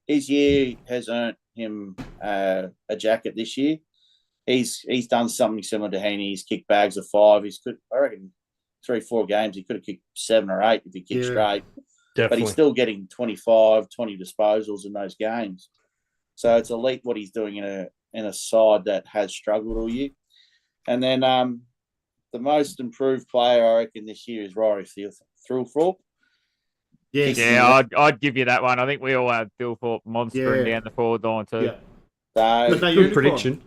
His year has earned him a jacket this year. He's done something similar to Heaney. He's kicked bags of 5. I reckon 3-4 games he could have kicked 7 or 8 if he kicked straight. Definitely. But he's still getting 25, 20 disposals in those games. So it's elite what he's doing in a side that has struggled all year. And then the most improved player I reckon this year is Rory Thrillthorpe. Yes. Yeah, I'd give you that one. I think we all have Thrillthorpe monstering down the forward line too. Yeah. So, No Good unicorn. prediction.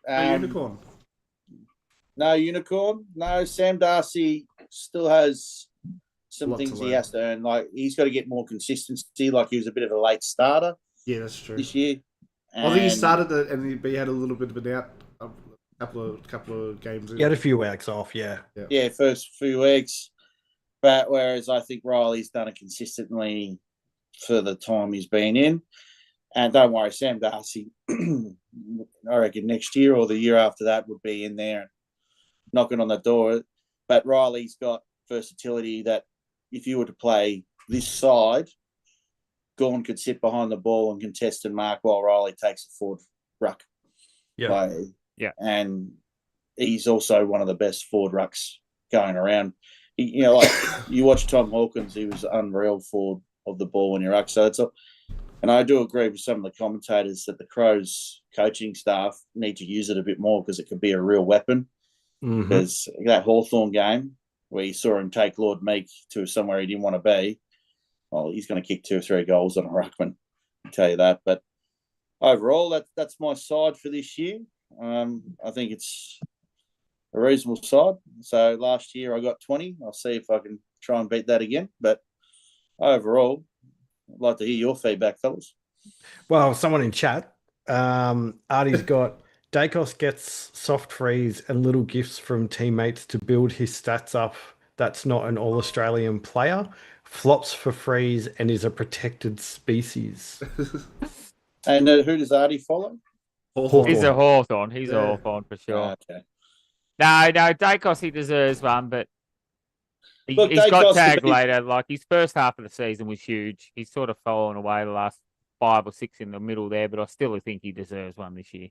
No unicorn. No unicorn. No, Sam Darcy still has some Lot to things he learn. has to earn. Like, he's got to get more consistency. Like, he was a bit of a late starter Yeah, that's true. this year. I think he And- started but he had a little bit of an out a couple of games. He had a few weeks off, yeah. Yeah, first few weeks. But whereas I think Riley's done it consistently for the time he's been in. And don't worry, Sam Darcy, I reckon next year or the year after that would be in there and knocking on the door. But Riley's got versatility that if you were to play this side, Gawn could sit behind the ball and contest and mark while Riley takes a forward ruck. Yeah. Yeah. And he's also one of the best forward rucks going around. Like you watch Tom Hawkins, he was unreal forward of the ball when you ruck. So and I do agree with some of the commentators that the Crows coaching staff need to use it a bit more because it could be a real weapon. Mm-hmm. Because that Hawthorn game where you saw him take Lord Meek to somewhere he didn't want to be, well, he's going to kick 2 or 3 goals on a ruckman, I'll tell you that. But overall, that's my side for this year. I think it's a reasonable side. So last year I got 20. I'll see if I can try and beat that again. But overall, I'd like to hear your feedback, fellas. Well, someone in chat, Artie's got Dacos gets soft freeze and little gifts from teammates to build his stats up. That's not an all-Australian player. Flops for freeze and is a protected species. And who does Artie follow? He's a Hawthorn. He's a Hawthorn for sure. Okay. No, Dacos, he deserves one, but he's Look, got Dacos tagged could be- later. Like, his first half of the season was huge. He's sort of fallen away the last 5 or 6 in the middle there, but I still think he deserves one this year.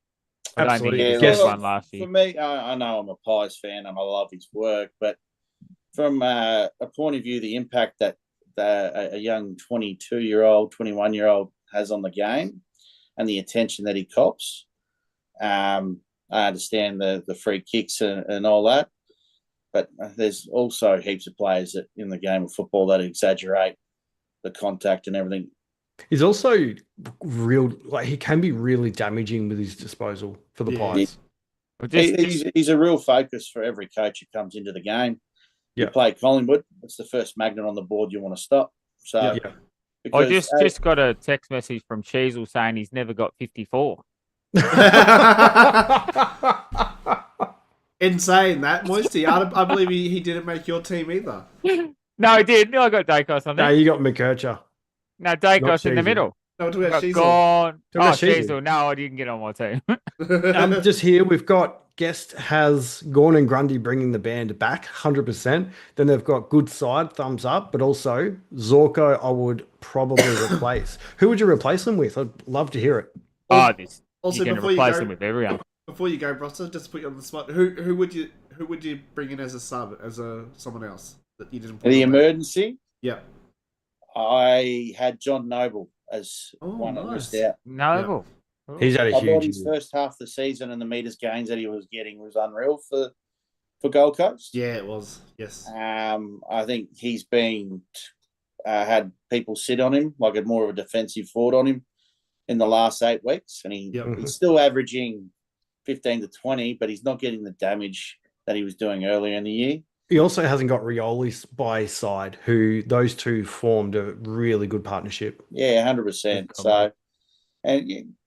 I don't think he Absolutely. deserves Yes. one last year. For me, I know I'm a Pies fan and I love his work, but from a point of view, the impact that a young 22-year-old, 21-year-old has on the game and the attention that he cops. I understand the free kicks and all that, but there's also heaps of players that in the game of football that exaggerate the contact and everything. He's also he can be really damaging with his disposal for the Pies. He's a real focus for every coach who comes into the game. You play Collingwood, it's the first magnet on the board you want to stop. So I just got a text message from Chiesel saying he's never got 54. Insane that, Moisty. I believe he didn't make your team either. No, he did. No, I got Dacos on there. No, you got McKercher. No, Dacos in the middle. No, to Chiesel. Gone. Chiesel. No, I didn't get on my team. Just here, we've got Guest has Gorn and Grundy bringing the band back 100%. Then they've got good side, thumbs up, but also Zorko I would probably replace. Who would you replace them with? I'd love to hear it. Also, you can replace them with everyone. Before you go, Brossa, just to put you on the spot, who would you bring in as a sub, someone else that you didn't put the emergency? Yeah. I had John Noble as one that was out. Noble. Yeah. He's had a I huge thought his first half of the season and the metres gains that he was getting was unreal for Gold Coast. Yeah, it was. Yes. I think he's been had people sit on him, like a more of a defensive forward on him in the last 8 weeks. And he's still averaging 15 to 20, but he's not getting the damage that he was doing earlier in the year. He also hasn't got Rioli by his side, who those two formed a really good partnership. Yeah, 100%. So,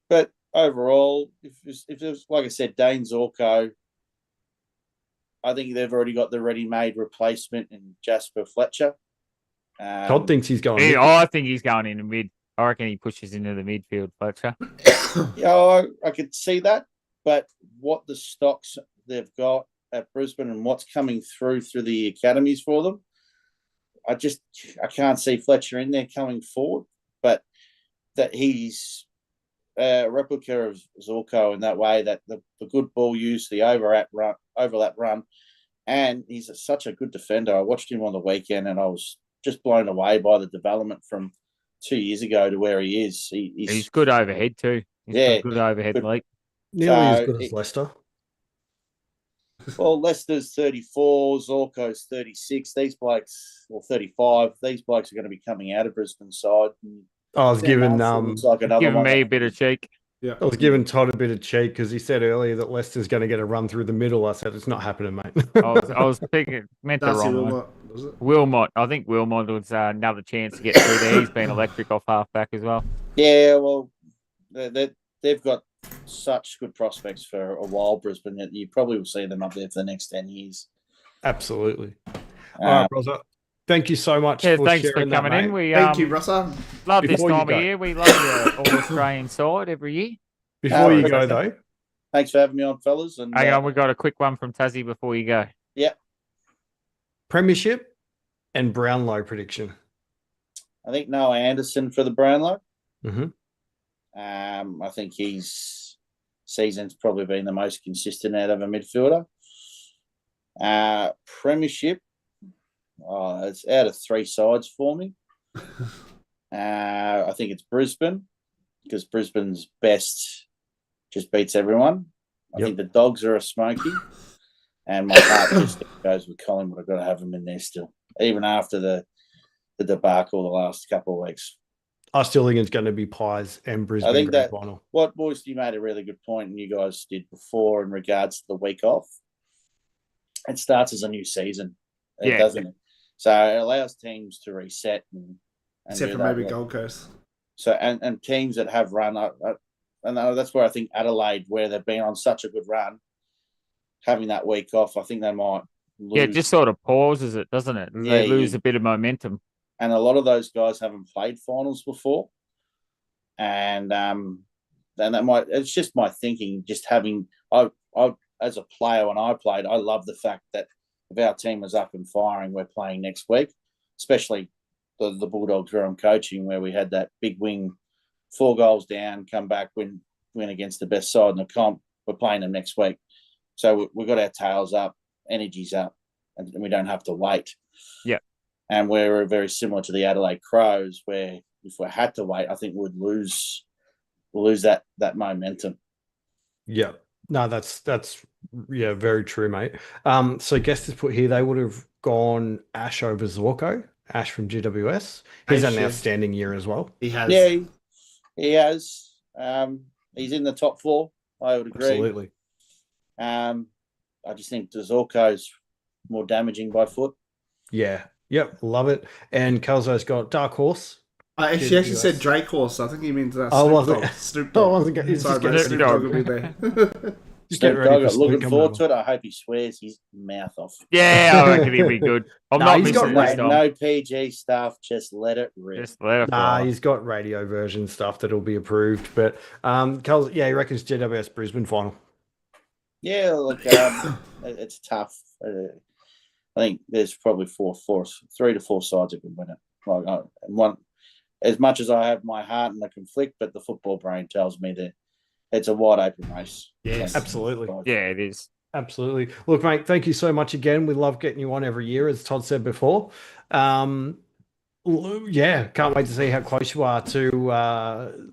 but overall, if it was, like I said, Dane Zorko, I think they've already got the ready-made replacement in Jasper Fletcher. Todd thinks he's going. I think he's going in the mid. I reckon he pushes into the midfield, Fletcher. Yeah, I could see that, but what the stocks they've got at Brisbane and what's coming through the academies for them, I can't see Fletcher in there coming forward, but that he's a replica of Zorko in that way, that the good ball use, the overlap run, and he's such a good defender. I watched him on the weekend and I was just blown away by the development from 2 years ago to where he is. He's good overhead too. He's got good overhead leap. Nearly as good as Leicester. Well, Leicester's 34, Zorko's 36. These blokes, or 35, these blokes are going to be coming out of Brisbane side. I was giving me a bit of cheek. Yeah, I was giving Todd a bit of cheek because he said earlier that Leicester's going to get a run through the middle. I said it's not happening, mate. I was thinking meant the wrong one. Wilmot. I think Wilmot was another chance to get through there. He's been electric off halfback as well. Yeah, well, they've got such good prospects for a while, Brisbane, that you probably will see them up there for the next 10 years. Absolutely. All right, Brossa. Thank you so much for thanks sharing for coming in. Thank you, Brossa. Love this time of year. We love your All-Australian side every year. Before you go, though. Thanks for having me on, fellas. And hang on, we got a quick one from Tassie before you go. Yep. Premiership and Brownlow prediction. I think Noah Anderson for the Brownlow. Mm-hmm. I think his season's probably been the most consistent out of a midfielder. Premiership, it's out of 3 sides for me. I think it's Brisbane, because Brisbane's best just beats everyone. I think the Dogs are a smoky, and my heart just goes with Collingwood. I've got to have them in there still, even after the debacle the last couple of weeks. I still think it's going to be Pies and Brisbane. I think that what Boyce, you made a really good point, and you guys did before in regards to the week off. It starts as a new season, doesn't it? So it allows teams to reset, except for maybe Gold Coast. So and teams that have run, and that's where I think Adelaide, where they've been on such a good run, having that week off, I think they might lose. Yeah, it just sort of pauses it, doesn't it? They lose a bit of momentum. And a lot of those guys haven't played finals before. And then that might, it's just my thinking, just having, I as a player when I played, I love the fact that if our team was up and firing, we're playing next week, especially the Bulldogs where I'm coaching, where we had that big wing, 4 goals down, come back, win against the best side in the comp. We're playing them next week. So we've got our tails up, energy's up, and we don't have to wait. Yeah. and we're very similar to the Adelaide Crows, where if we had to wait, I think we'd lose that momentum. Yeah. No, that's very true, mate. So guest has put here they would have gone Ash over Zorko, Ash from GWS. He's had an outstanding year as well. He has. Yeah, he has. He's in the top 4. I would agree. Absolutely. I just think Zorko's more damaging by foot. Yeah. Yep. Love it. And Kelzo's got Dark Horse. She actually said Drake Horse. I think he means Snoop was Dogg. it? Snoop Dogg. Oh, I wasn't he's Sorry, just mate, getting Snoop ready Dogg will be there. Just get ready for Looking Snoop forward to coming it. I hope he swears his mouth off. Yeah, I reckon he'll be good. I'm Nah, not he's got missing right this time. No PG stuff. Just let it rip. Just let it Nah, fly. he's got radio version stuff that'll be approved. But Kelz, he reckons GWS Brisbane final. Yeah, look, it's tough. I think there's probably 3 to 4 sides that can win it. As much as I have my heart in the conflict, but the football brain tells me that it's a wide open race. Yes, absolutely. Yeah, it is. Absolutely. Look, mate, thank you so much again. We love getting you on every year, as Todd said before. Can't wait to see how close you are to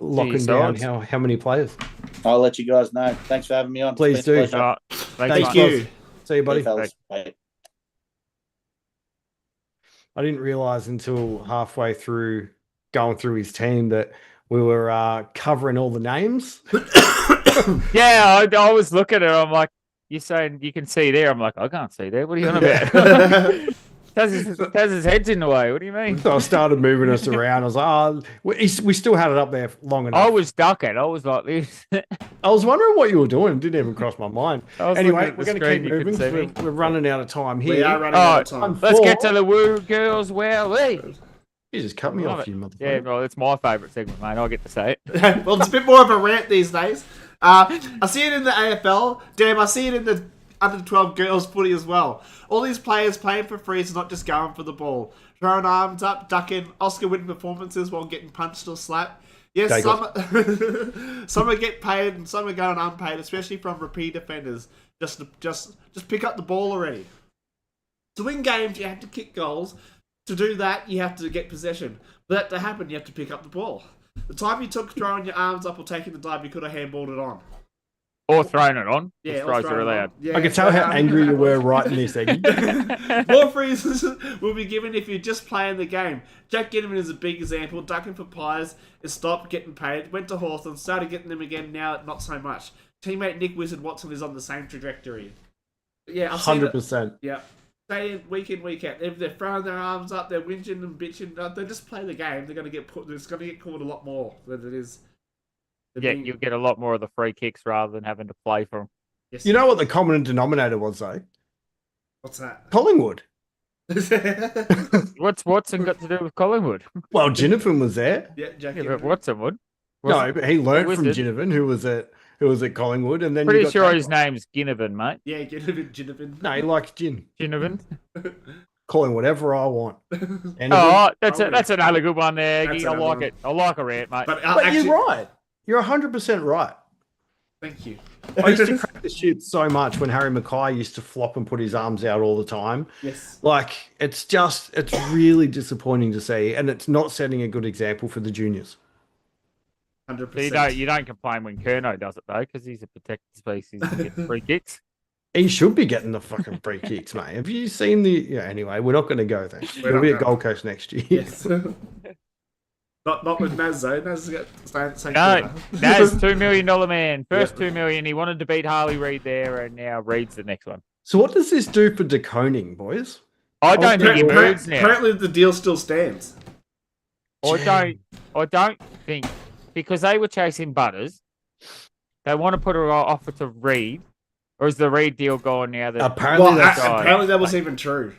locking down how many players. I'll let you guys know. Thanks for having me on. Please do. Thank you. See you, buddy. Bye. I didn't realize until halfway through going through his team that we were covering all the names. Yeah, I was looking at it. I'm like, you're saying you can see there. I'm like, I can't see there. What are you on about? Taz's head's in the way. What do you mean? So I started moving us around. I was like, we still had it up there long enough. I was ducking. I was like this. I was wondering what you were doing. It didn't even cross my mind. Anyway, we're going to keep moving. We're running out of time here. We are running out of time. Let's get to the Woo Girls Wowee. You just cut me off, you motherfucker. Yeah, well, it's my favourite segment, mate. I get to say it. Well, it's a bit more of a rant these days. I see it in the AFL. Damn, I see it in the under 12 girls footy as well. All these players playing for free is not just going for the ball. Throwing arms up, ducking, Oscar-winning performances while getting punched or slapped. Yes, some are get paid and some are going unpaid, especially from repeat offenders. Just pick up the ball already. To win games, you have to kick goals. To do that, you have to get possession. For that to happen, you have to pick up the ball. The time you took throwing your arms up or taking the dive, you could have handballed it on. Or thrown it on. Yeah, throws are allowed. Yeah, I can tell how angry you were writing this, Eggy. More frees will be given if you're just playing the game. Jack Ginnivan is a big example. Ducking for pies is stopped getting paid. Went to Hawthorn, started getting them again. Now not so much. Teammate Nick Wizard Watson is on the same trajectory. Yeah, 100%. Yeah. Day in, week out. If they're throwing their arms up, they're whinging and bitching. They just play the game. They're going to get It's going to get called a lot more than it is. Yeah, you'll get a lot more of the free kicks rather than having to play for them. Yes. You know what the common denominator was, though? What's that? Collingwood. What's Watson got to do with Collingwood? Well, Ginnivan was there. Yeah, Jack Yeah, Ginnivan. but Watson would. No, but he learned from Wizard. Ginnivan, who was at Collingwood, and then Pretty you got sure that his guy. name's Ginnivan, mate. Yeah, Ginnivan. No, he likes gin. Ginnivan. Call him whatever I want. Oh, that's another good one there. That's I like another it. I like a rant, mate. But, But actually, you're right. You're 100% right. Thank you. I used to crack the shit so much when Harry Mackay used to flop and put his arms out all the time. Yes. Like, it's really disappointing to see, and it's not setting a good example for the juniors. 100%. So you don't complain when Curnow does it, though, because he's a protected species and gets free kicks. He should be getting the fucking free kicks, mate. Have you seen the... Yeah, anyway, we're not going to go there. We're It'll not be at going. Gold Coast next year. Yes. Not with Naz, though. Naz has got same No, quarter. Naz, $2 million man. First $2 million. He wanted to beat Harley Reid there, and now Reid's the next one. So what does this do for deconing, boys? I don't think he moves now. Apparently, the deal still stands. I don't think, because they were chasing Butters, they want to put an offer to Reid, or is the Reid deal gone now? That Apparently, apparently that was even true.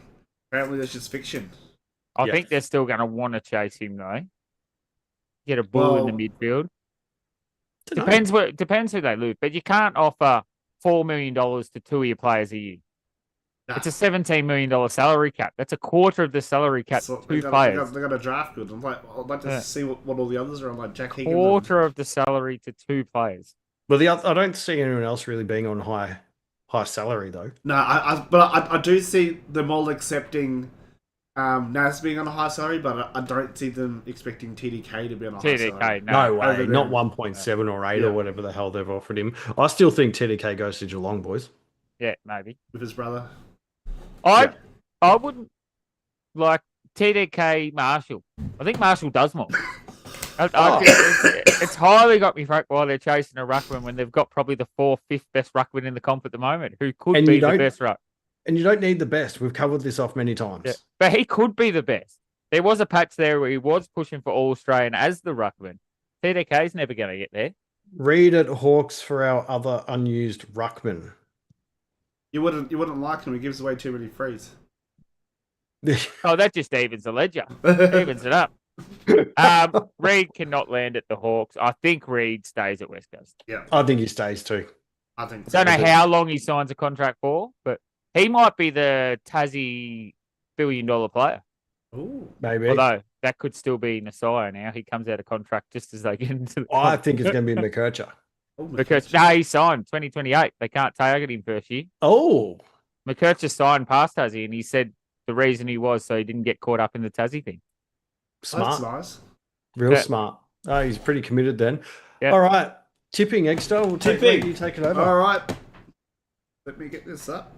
Apparently, that's just fiction. I think they're still going to want to chase him though. Get a bull in the midfield. Depends who they lose, but you can't offer $4 million to two of your players a year. Nah. It's a $17 million salary cap. That's a quarter of the salary cap So to two players. They got a draft good. I'm like, I'd like to see what all the others are. I'm like Jack Higgins. Quarter of the salary to two players. Well, I don't see anyone else really being on high salary though. No, but I do see them all accepting Nas being on a high salary, but I don't see them expecting TDK to be on a high salary. TDK, No no. way, not 1.7 or 8 Yeah. or whatever the hell they've offered him. I still think TDK goes to Geelong, boys. Yeah, maybe. With his brother. I wouldn't like TDK Marshall. I think Marshall does more. It's highly got me franked while they're chasing a ruckman when they've got probably the 4th, 5th best ruckman in the comp at the moment, who could be the best ruck. And you don't need the best. We've covered this off many times. Yeah. But he could be the best. There was a patch there where he was pushing for All-Australian as the ruckman. TDK's never going to get there. Read at Hawks for our other unused ruckman. You wouldn't like him. He gives away too many frees. Oh, that just evens the ledger. Evens it up. Reed cannot land at the Hawks. I think Reed stays at West Coast. Yeah, I think he stays too. I think. Don't know how long he signs a contract for, but he might be the Tassie $1 billion player. Ooh. Maybe. Although that could still be Nasai now. He comes out of contract just as they get into the I think it's going to be McKercher. because he signed 2028. They can't target him first year. Oh. McKercher signed past Tassie, and he said the reason he was so he didn't get caught up in the Tassie thing. Smart. That's nice. Real smart. Oh, he's pretty committed then. Yeah. All right. Tipping, Eggstar. We'll Tipping. you take it over. All right. Let me get this up.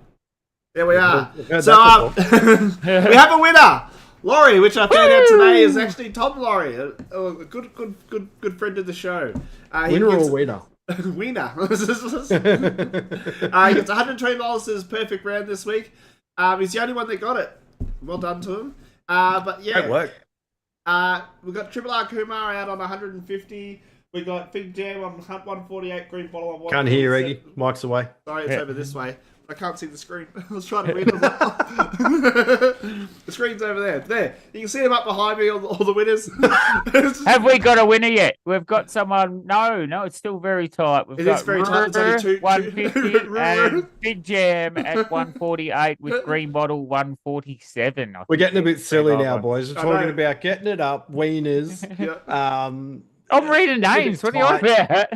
There we are. We've heard So that before. we have a winner. Laurie, which I found out today is actually Tom Laurie, a good friend of the show. Winner or winner? Winner. He gets $120 to his perfect round this week. He's the only one that got it. Well done to him. But yeah. Great work. We've got Triple R Kumar out on 150. We got Big Jam on 148. Green Bottle on 147. Can't hear you, Eggy. Mic's away. Sorry, it's over this way. I can't see the screen. I was trying to read it. The screen's over there. There. You can see them up behind me, all the winners. Have we got a winner yet? We've got someone. No, it's still very tight. We've got very tight. It's only 150 and Big Jam at 148 with Green Bottle 147. We're getting a bit silly now, boys. We're I know. talking about getting it up, wieners. Yeah. I'm reading names. What are you on about?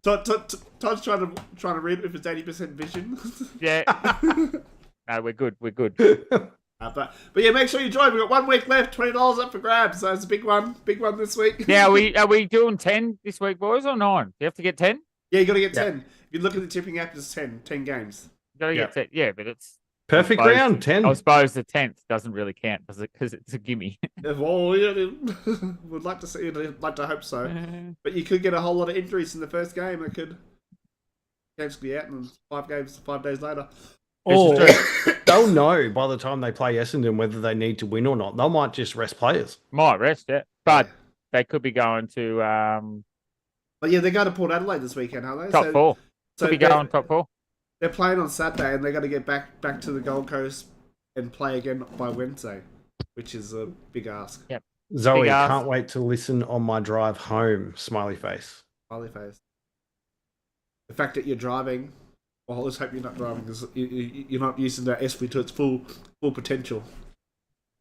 Todd's trying to read it with his 80% vision. Yeah. No, we're good. But yeah, make sure you join. We've got 1 week left. $20 up for grabs. So it's a big one this week. Now, are we doing 10 this week, boys, or 9? You have to get 10? Yeah, you got to get 10. If you look at the tipping app, it's 10 games. You got to get 10. Yeah, but it's Perfect round, 10. I suppose the 10th doesn't really count because it's a gimme. Well, yeah, would like to see it. Like to hope so. But you could get a whole lot of injuries in the first game. It could potentially out in 5 days later. Or they'll know by the time they play Essendon whether they need to win or not. They might just rest players. Might rest, yeah. But they could be going to But yeah, they're going to Port Adelaide this weekend, aren't they? top 4. So Could be going top 4. They're playing on Saturday, and they're going to get back to the Gold Coast and play again by Wednesday, which is a big ask. Yep. Zoe, Big ask. can't wait to listen on my drive home. Smiley face. Smiley face. The fact that you're driving, well, let's hope you're not driving because you're not using that SV to its full potential.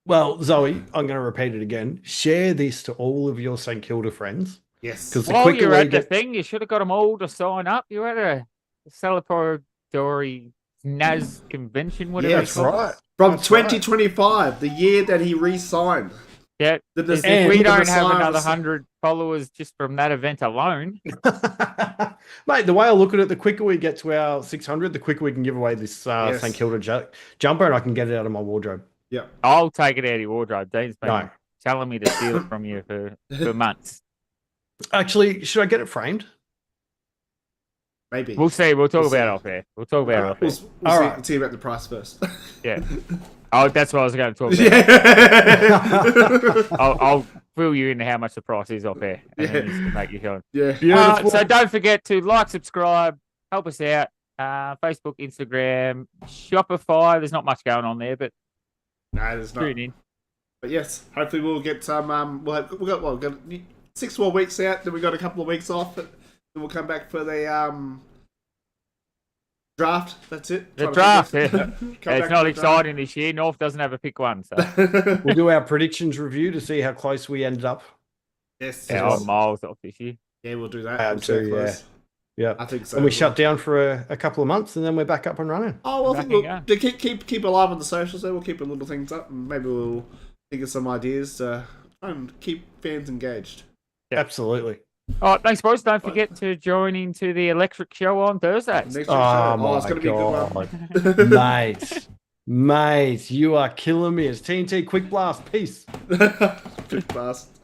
Well, Zoe, I'm going to repeat it again. Share this to all of your St Kilda friends. Yes. Because the While quicker you're we at the get... thing, you should have got them all to sign up. You're at a celebratory NAS convention, whatever. Yeah, it's That's called. right. From That's 2025, the year that he re-signed. Yeah. The If we the don't have sign another was- 100 followers just from that event alone, Mate, the way I look at it, the quicker we get to our 600, the quicker we can give away this Yes. St Kilda jumper and I can get it out of my wardrobe. Yeah. I'll take it out of your wardrobe. Dean's been No. telling me to steal it from you for months. Actually, should I get it framed? Maybe. We'll see. We'll talk We'll see. about it off air. We'll talk about it off air. We'll All see, right. see about the price first. Yeah. Oh, that's what I was going to talk about. Yeah. I'll fill you in how much the price is off air, and then you can make your own. Yeah. Beautiful. So don't forget to like, subscribe, help us out. Facebook, Instagram, Shopify. There's not much going on there, but No, there's not. tune in. But yes, hopefully we'll get some. We've got 6 more weeks out. Then we got a couple of weeks off. Then we'll come back for the draft. That's it. The Trying to draft. Yeah. think of- Come It's back not for the exciting this year. North doesn't have a pick one, so draft. We'll do our predictions review to see how close we ended up. Yes. yeah, yes. I'm miles off this year. Yeah, we'll do that. I am We'll see how too, yeah. close. Yeah. I think so. And we as shut well. down for a couple of months, and then we're back up and running. Oh, well, I think Back we'll keep alive on the socials there. We'll keep little things up, and maybe we'll think of some ideas to try and keep fans engaged. Yeah. Absolutely. All right, thanks, boys. Don't forget to join into the electric show on Thursdays. Next week's Oh, show. It's my going to be a good one. Mate, you are killing me. It's TNT Quick Blast. Peace. Quick blast.